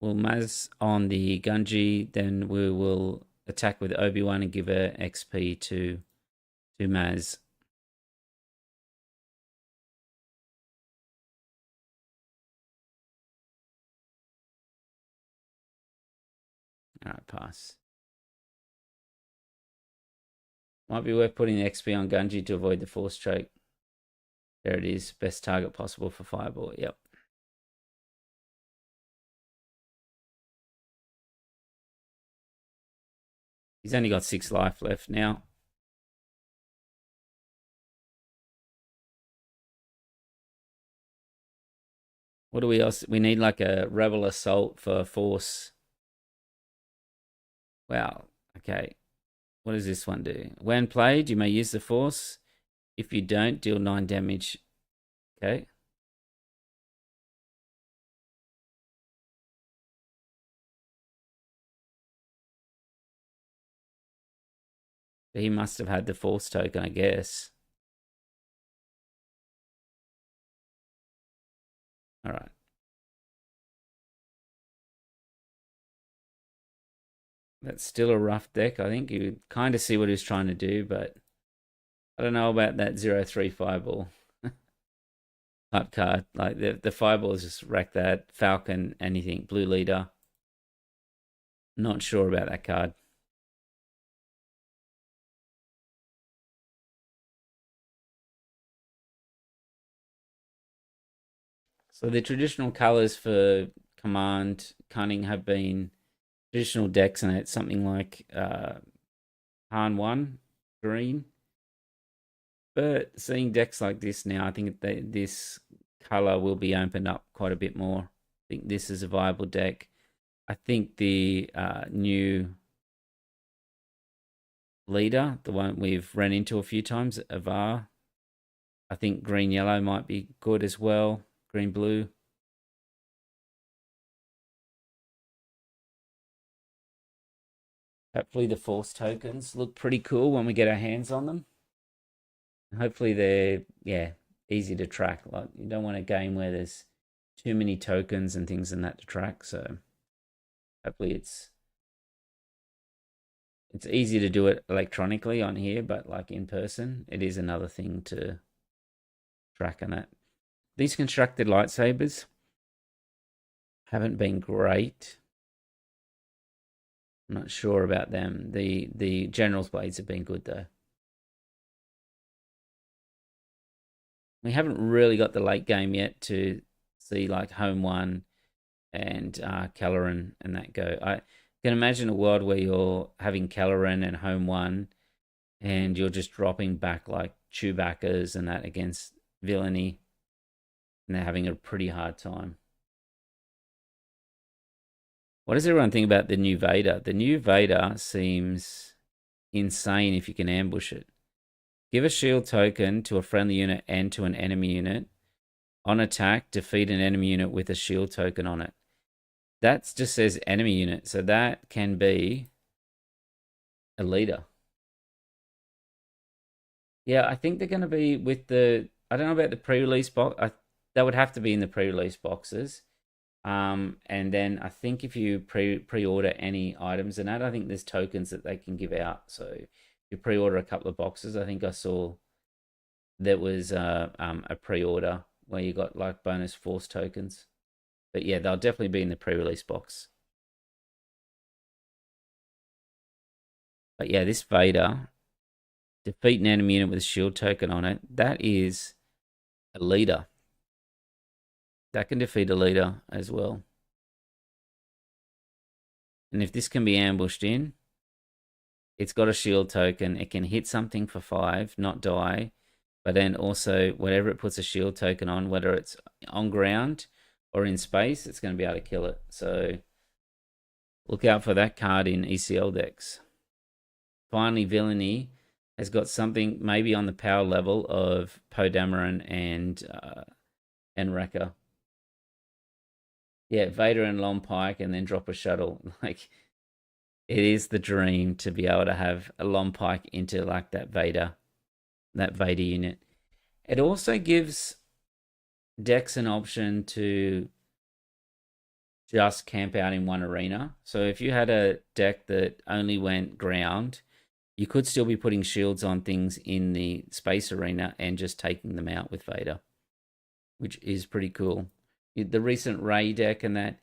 we'll Maz on the Gunji, then we will attack with Obi-Wan and give her XP to Maz. Alright, pass. Might be worth putting the XP on Gunji to avoid the force choke. There it is. Best target possible for Fireball. Yep. He's only got 6 life left now. What do we else? We need like a Rebel Assault for Force. Wow. Okay. What does this one do? When played, you may use the Force. If you don't, deal 9 damage. Okay. He must have had the Force token, I guess. All right. That's still a rough deck. I think you kind of see what he's trying to do, but I don't know about that 0-3 Fireball type card. Like the Fireballs just wreck that. Falcon, anything. Blue Leader. Not sure about that card. So the traditional colors for Command Cunning have been traditional decks, and it's something like Han 1, green. But seeing decks like this now, I think this color will be opened up quite a bit more. I think this is a viable deck. I think the new leader, the one we've run into a few times, Avar, I think green yellow might be good as well. Green blue. Hopefully the force tokens look pretty cool when we get our hands on them. Hopefully they're easy to track. Like you don't want a game where there's too many tokens and things in that to track. So hopefully it's easy to do it electronically on here, but like in person, it is another thing to track on it. These constructed lightsabers haven't been great. I'm not sure about them. The General's blades have been good though. We haven't really got the late game yet to see like Home One and Caloran and that go. I can imagine a world where you're having Caloran and Home One and you're just dropping back like Chewbacca's and that against villainy, and they're having a pretty hard time. What does everyone think about the new Vader? The new Vader seems insane if you can ambush it. Give a shield token to a friendly unit and to an enemy unit. On attack, defeat an enemy unit with a shield token on it. That just says enemy unit, so that can be a leader. Yeah, I think they're going to be with the. I don't know about the pre-release box. That would have to be in the pre-release boxes. And then I think if you pre-order any items in that, I think there's tokens that they can give out. So if you pre-order a couple of boxes, I think I saw there was a pre-order where you got like bonus force tokens. But yeah, they'll definitely be in the pre-release box. But yeah, this Vader, defeat an enemy unit with a shield token on it. That is a leader. That can defeat a leader as well. And if this can be ambushed in, it's got a shield token. It can hit something for 5, not die. But then also, whatever it puts a shield token on, whether it's on ground or in space, it's going to be able to kill it. So look out for that card in ECL decks. Finally, Villainy has got something maybe on the power level of Poe Dameron and Wrecker. Yeah, Vader and Long Pike, and then drop a shuttle. Like, it is the dream to be able to have a Long Pike into like that Vader unit. It also gives decks an option to just camp out in one arena. So if you had a deck that only went ground, you could still be putting shields on things in the space arena and just taking them out with Vader, which is pretty cool. The recent Ray deck and that,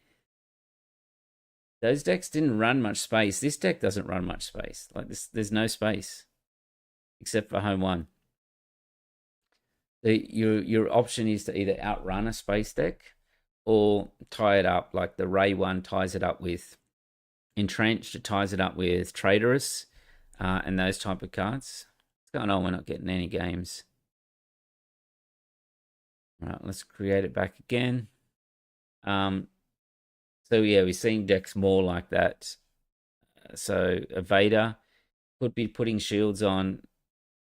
those decks didn't run much space. This deck doesn't run much space. Like this, there's no space except for home one. Your option is to either outrun a space deck or tie it up, like the Ray one ties it up with Entrenched, it ties it up with Traitorous, and those type of cards. What's going on? We're not getting any games. All right, let's create it back again. So yeah, we're seeing decks more like that. So a Vader could be putting shields on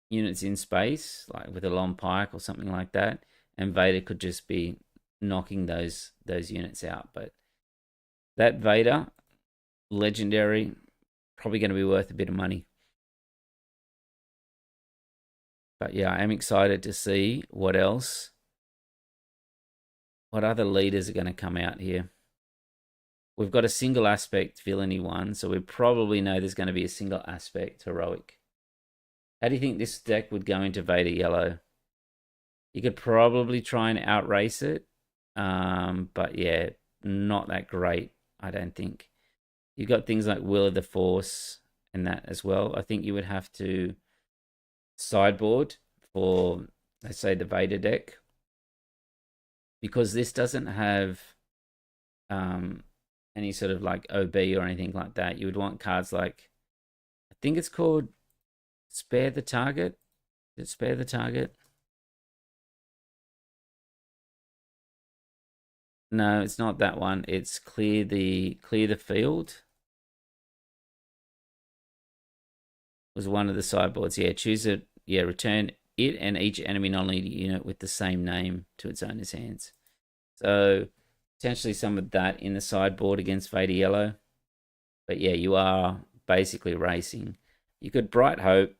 units in space, like with a long pike or something like that, and Vader could just be knocking those units out. But that Vader, legendary, probably going to be worth a bit of money. But yeah, I am excited to see what else, what other leaders are going to come out here. We've got a single aspect villainy one, so we probably know there's going to be a single aspect heroic. How do you think this deck would go into Vader Yellow? You could probably try and outrace it, but yeah, not that great, I don't think. You've got things like Will of the Force and that as well. I think you would have to sideboard for, let's say, the Vader deck, because this doesn't have any sort of like OB or anything like that. You would want cards like, I think it's called Spare the Target. Is it Spare the Target? No, it's not that one. It's Clear the Field. Was one of the sideboards. Yeah, choose it. Yeah, return it and each enemy non-leader unit with the same name to its owner's hands. So potentially some of that in the sideboard against Vader Yellow. But yeah, you are basically racing. You could Bright Hope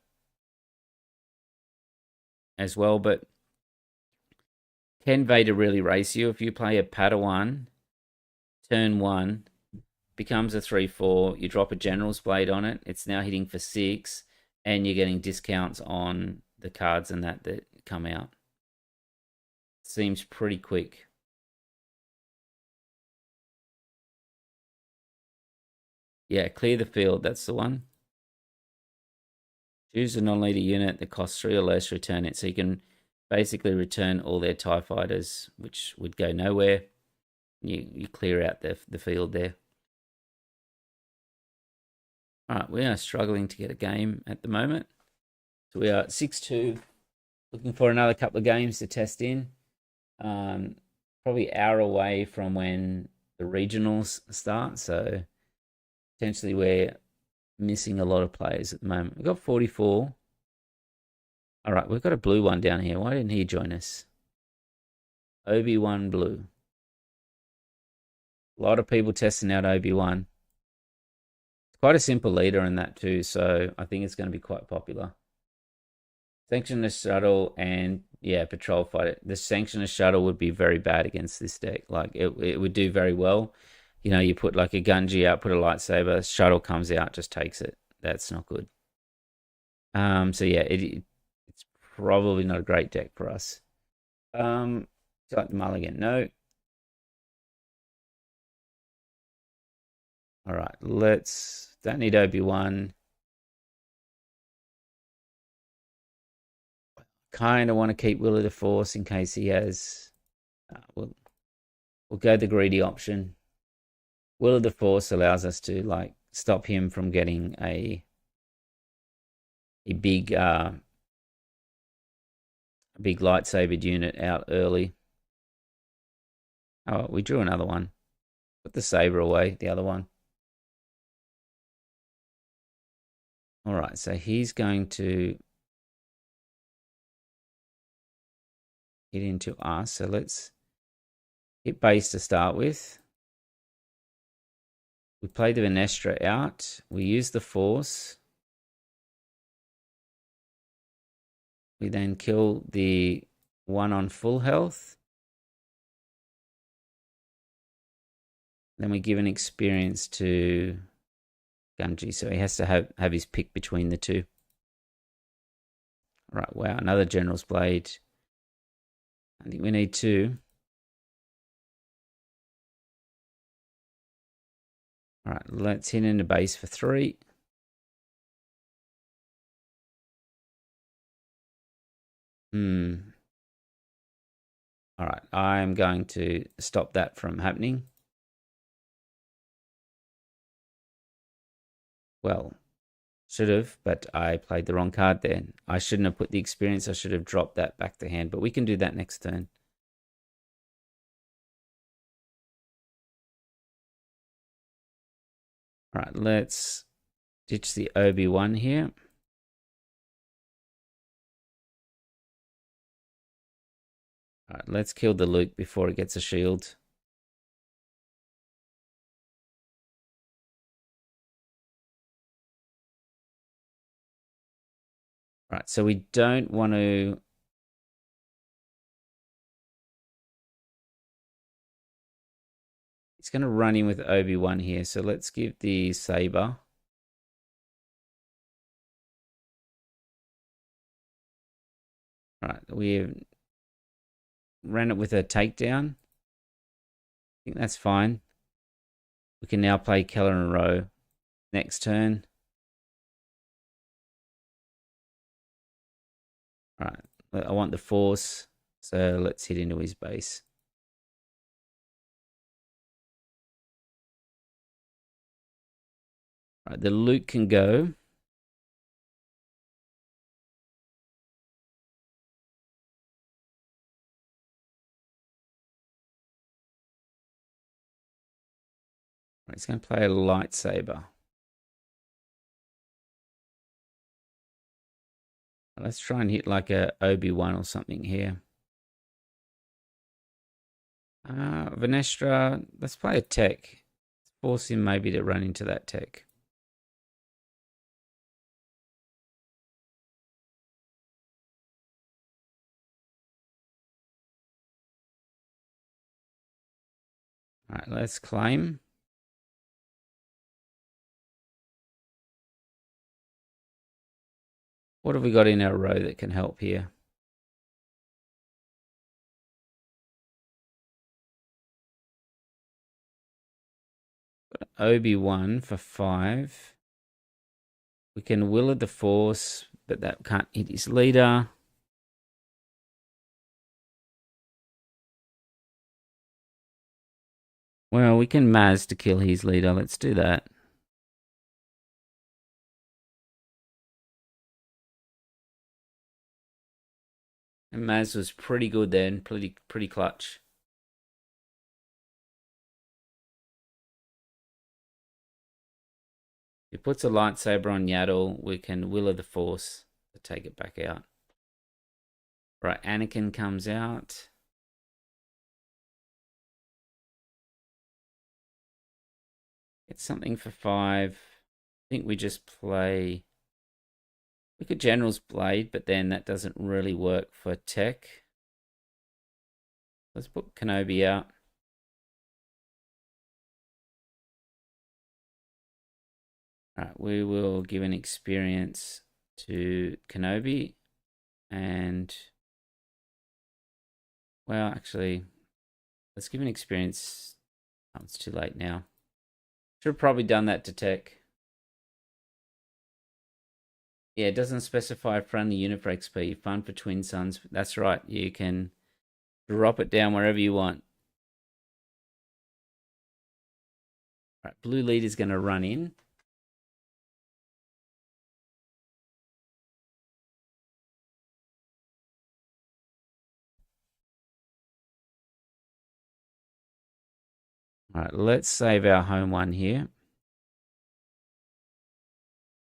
as well, but can Vader really race you? If you play a Padawan, turn 1, becomes a 3/4, you drop a General's Blade on it, it's now hitting for 6, and you're getting discounts on the cards and that come out. Seems pretty quick. Yeah, Clear the Field, that's the one. Choose a non-leader unit that costs 3 or less, return it. So you can basically return all their TIE fighters, which would go nowhere. You clear out the field there. All right, we are struggling to get a game at the moment. So we are at 6-2, looking for another couple of games to test in. Probably an hour away from when the regionals start. So potentially we're missing a lot of players at the moment. We've got 44. All right, we've got a blue one down here. Why didn't he join us? Obi-Wan Blue. A lot of people testing out Obi-Wan. It's quite a simple leader in that too, so I think it's going to be quite popular. Sanctionist Shuttle and, yeah, Patrol Fighter. The Sanctionist Shuttle would be very bad against this deck. Like, it would do very well. You know, you put like a Gunji out, put a lightsaber, Shuttle comes out, just takes it. That's not good. So yeah, it's probably not a great deck for us. Do you like the mulligan? No. All right, don't need Obi-Wan. Kind of want to keep Will of the Force in case he has. We'll go the greedy option. Will of the Force allows us to like stop him from getting a big lightsaber unit out early. Oh, we drew another one. Put the saber away, the other one. All right, so he's going to hit into us. So let's hit base to start with. We play the Venestra out. We use the Force. We then kill the one on full health. Then we give an experience to Gunji, so he has to have his pick between the two. Right, wow, another General's Blade. I think we need two. All right, let's hit in the base for 3. All right, I'm going to stop that from happening. Well, should have, but I played the wrong card there. I shouldn't have put the experience. I should have dropped that back to hand, but we can do that next turn. All right, let's ditch the Obi-Wan here. All right, let's kill the Luke before it gets a shield. All right, so we don't want to... He's going to run in with Obi-Wan here, so let's give the Saber. All right, we ran it with a takedown. I think that's fine. We can now play Keller and Rowe next turn. All right, I want the Force, so let's hit into his base. All right, the Luke can go. Right, he's going to play a lightsaber. Let's try and hit like a Obi-Wan or something here. Venestra, let's play a tech. Force him maybe to run into that tech. All right, let's claim. What have we got in our row that can help here? Obi-Wan for 5. We can will of the Force, but that can't hit his leader. Well, we can Maz to kill his leader. Let's do that. And Maz was pretty good then, pretty clutch. If he puts a lightsaber on Yaddle, we can will of the Force to take it back out. Right, Anakin comes out. Get something for 5. I think we just play... We could General's Blade, but then that doesn't really work for tech. Let's put Kenobi out. All right, we will give an experience to Kenobi. And... Well, actually, let's give an experience. Oh, it's too late now. Should have probably done that to tech. Yeah, it doesn't specify friendly unit for XP. Fun for Twin Suns. That's right. You can drop it down wherever you want. All right, blue lead is going to run in. All right, let's save our home one here.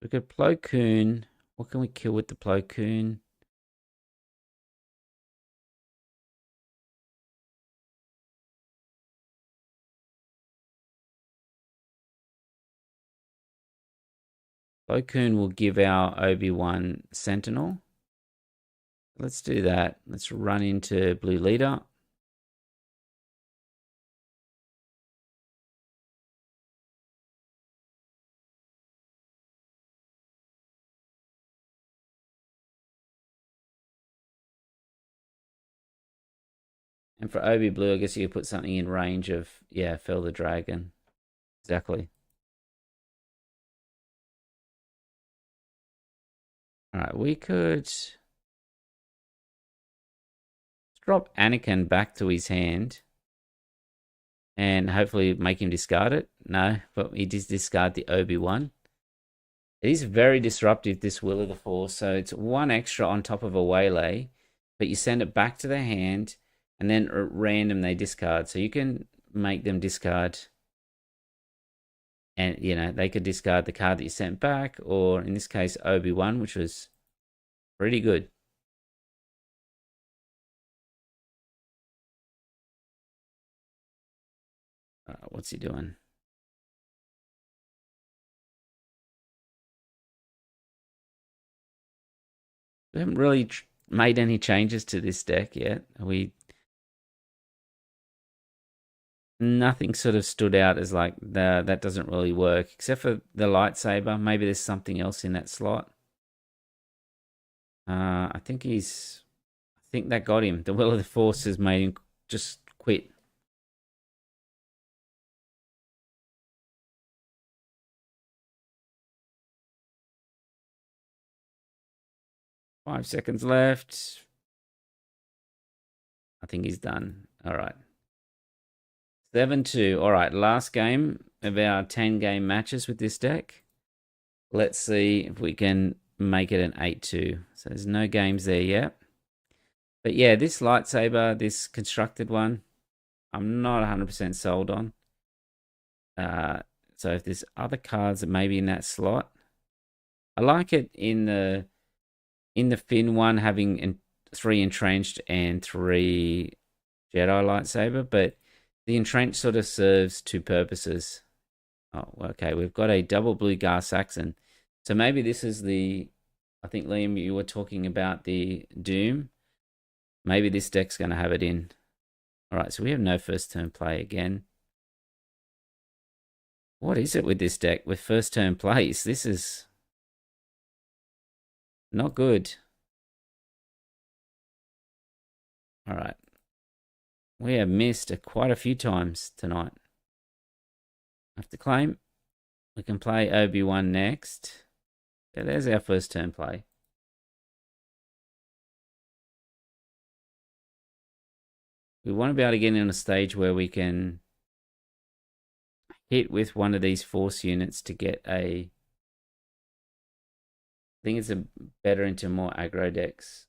We could Plo Koon. What can we kill with the Plo Koon? Plo Koon will give our Obi-Wan Sentinel. Let's do that. Let's run into blue leader. And for Obi Blue, I guess you could put something in range of, yeah, Fell the Dragon. Exactly. All right, we could drop Anakin back to his hand and hopefully make him discard it. No, but he did discard the Obi-Wan. It is very disruptive, this Will of the Force. So it's one extra on top of a waylay, but you send it back to the hand, and then at random they discard. So you can make them discard, and they could discard the card that you sent back, or in this case Obi-Wan, which was pretty good. What's he doing? We haven't really made any changes to this deck yet. Nothing sort of stood out as like that doesn't really work, except for the lightsaber. Maybe there's something else in that slot. I think that got him. The Will of the Force has made him just quit. Five seconds left. I think he's done. All right. 7-2. All right, last game of our 10-game matches with this deck. Let's see if we can make it an 8-2. So there's no games there yet. But yeah, this lightsaber, this constructed one, I'm not 100% sold on. So if there's other cards that maybe in that slot, I like it in the Finn one having 3 entrenched and 3 Jedi lightsaber, but the entrenched sort of serves two purposes. Oh, okay, we've got a double blue Gar Saxon. So maybe this is I think Liam, you were talking about the Doom. Maybe this deck's going to have it in. All right, so we have no first turn play again. What is it with this deck with first turn plays? This is not good. All right. We have missed quite a few times tonight. I have to claim. We can play Obi-Wan next. Yeah, there's our first turn play. We want to be able to get in a stage where we can hit with one of these force units to get I think it's better into more aggro decks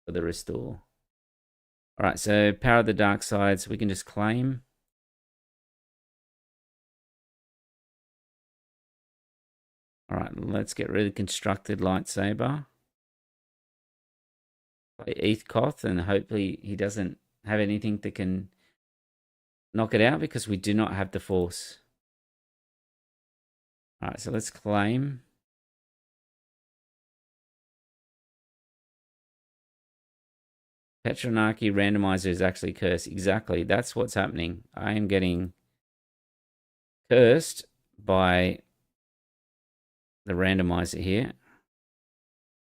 for the restore. All right, so Power of the Dark Sides, we can just claim. All right, let's get rid of Constructed Lightsaber. Play Eathcoth, and hopefully he doesn't have anything that can knock it out because we do not have the Force. All right, so let's claim. Petronarchy randomizer is actually cursed. Exactly, that's what's happening. I am getting cursed by the randomizer here.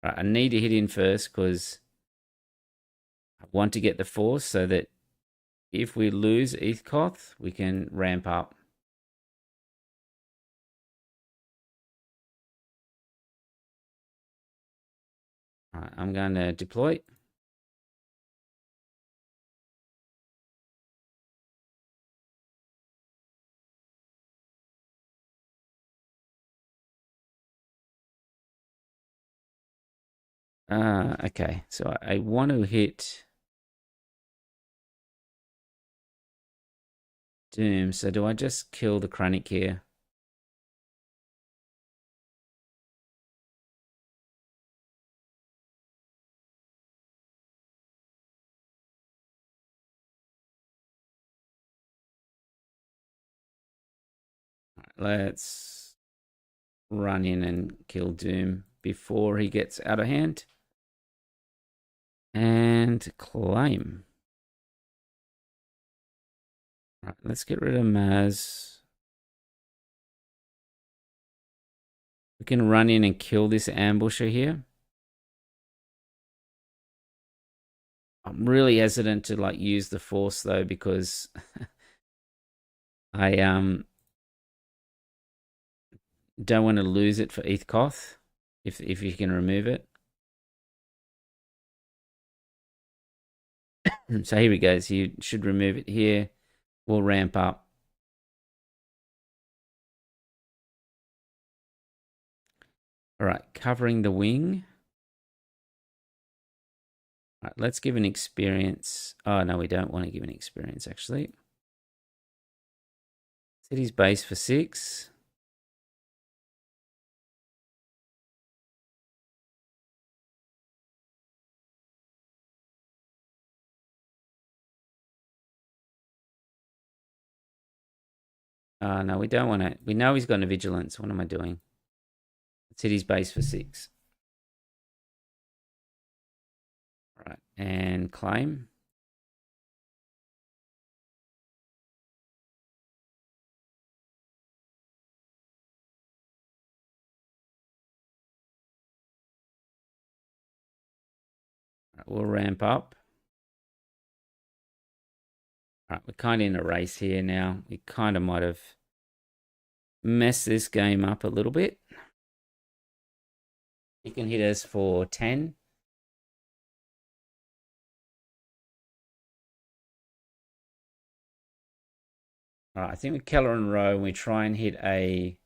Right, I need to hit in first because I want to get the Force so that if we lose Eathcoth, we can ramp up. All right, I'm going to deploy. Okay, so I want to hit Doom. So do I just kill the Kranich here? Let's run in and kill Doom before he gets out of hand. And claim. Right, let's get rid of Maz. We can run in and kill this ambusher here. I'm really hesitant to like use the force though because I don't want to lose it for Ethkoth if you can remove it. So here we go. So you should remove it here. We'll ramp up. All right, covering the wing. All right, let's give an experience. Oh, no, we don't want to give an experience, actually. City's base for 6. No, we don't want to. We know he's got a vigilance. What am I doing? City's base for 6. All right, and claim. All right, we'll ramp up. All right, we're kind of in a race here now. We kind of might have messed this game up a little bit. He can hit us for 10. All right, I think with Keller and Rowe, we try and hit a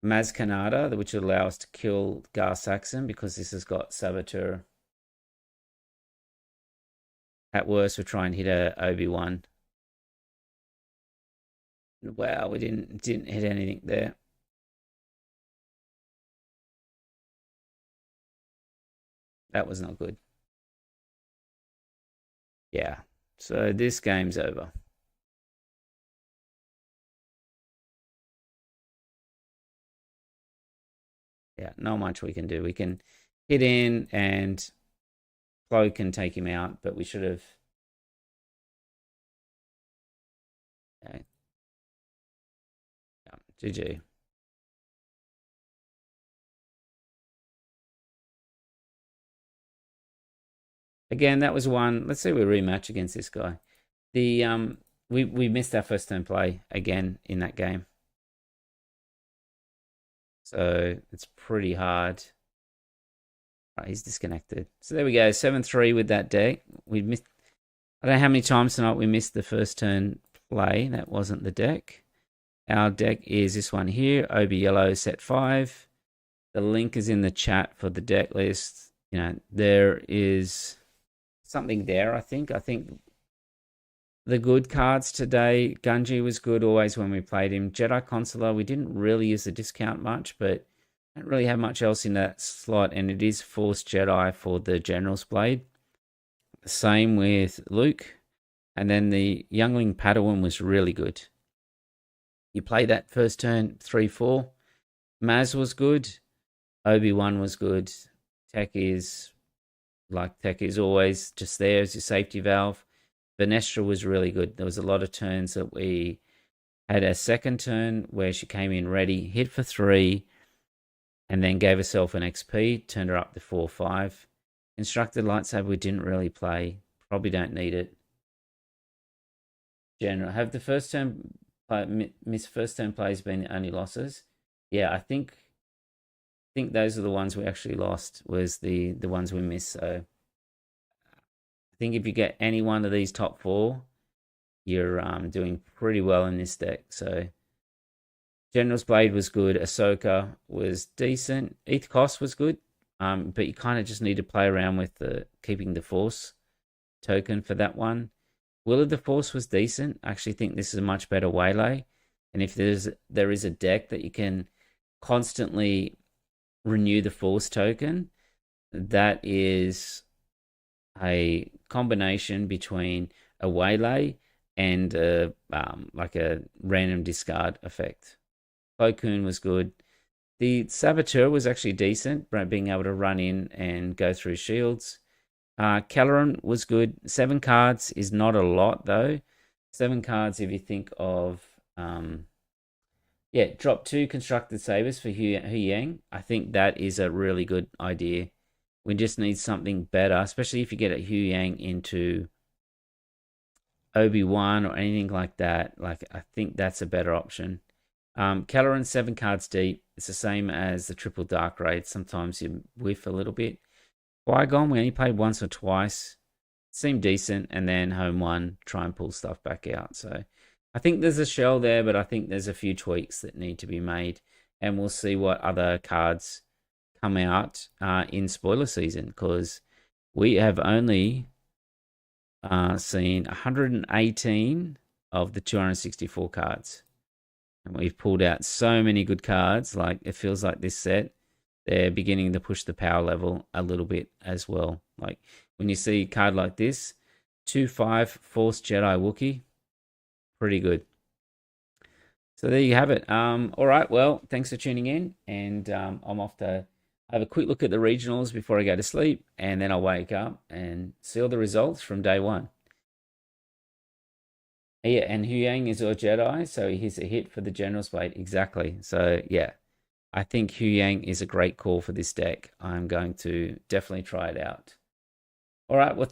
Maz Kanata, which will allow us to kill Gar Saxon because this has got Saboteur. At worst, we'll try and hit a Obi-Wan. Wow, we didn't hit anything there. That was not good. Yeah, so this game's over. Yeah, not much we can do. We can hit in and Flo can take him out, but we should have. Okay. Yeah, GG. Again, that was one. Let's see we rematch against this guy. The we missed our first turn play again in that game. So it's pretty hard. Right, he's disconnected. So there we go, 7-3 with that deck. We missed. I don't know how many times tonight we missed the first turn play. That wasn't the deck. Our deck is this one here, Obi Yellow set 5. The link is in the chat for the deck list. You know, there is something there, I think. I think the good cards today, Gunji was good always when we played him. Jedi Consular, we didn't really use the discount much, but don't really have much else in that slot, and it is Force Jedi for the General's Blade. Same with Luke. And then the Youngling Padawan was really good. You play that first turn, 3-4. Maz was good. Obi-Wan was good. Tech is always just there as your safety valve. Venestra was really good. There was a lot of turns that we had a second turn where she came in ready, hit for 3, and then gave herself an XP, turned her up to 4-5. Instructed Lightsaber we didn't really play. Probably don't need it. General, have the first turn miss first turn plays been the only losses? Yeah, I think those are the ones we actually lost. Was the ones we missed. So I think if you get any one of these top 4, you're doing pretty well in this deck. So General's Blade was good. Ahsoka was decent. Ethkos was good. But you kind of just need to play around with keeping the Force token for that one. Will of the Force was decent. I actually think this is a much better waylay. And if there is a deck that you can constantly renew the Force token, that is a combination between a waylay and like a random discard effect. Plo Koon was good. The Saboteur was actually decent, being able to run in and go through shields. Kelleran was good. 7 cards is not a lot, though. 7 cards, if you think of... drop 2 Constructed Sabers for Hu Yang. I think that is a really good idea. We just need something better, especially if you get a Hu Yang into Obi-Wan or anything like that. Like, I think that's a better option. Caloran 7 cards deep. It's the same as the triple dark raid. Sometimes you whiff a little bit. Qui-Gon, we only played once or twice. Seemed decent, and then home one, try and pull stuff back out. So I think there's a shell there, but I think there's a few tweaks that need to be made, and we'll see what other cards come out in spoiler season, because we have only seen 118 of the 264 cards, and we've pulled out so many good cards. Like, it feels like this set, they're beginning to push the power level a little bit as well. Like, when you see a card like this, 2/5 Force Jedi Wookiee, pretty good. So there you have it. All right, well, thanks for tuning in, and I'm off to have a quick look at the regionals before I go to sleep, and then I'll wake up and see all the results from day one. Yeah, and Hu Yang is our Jedi, so he's a hit for the General's Blade. Exactly. So yeah, I think Hu Yang is a great call for this deck. I'm going to definitely try it out. All right, well, thanks.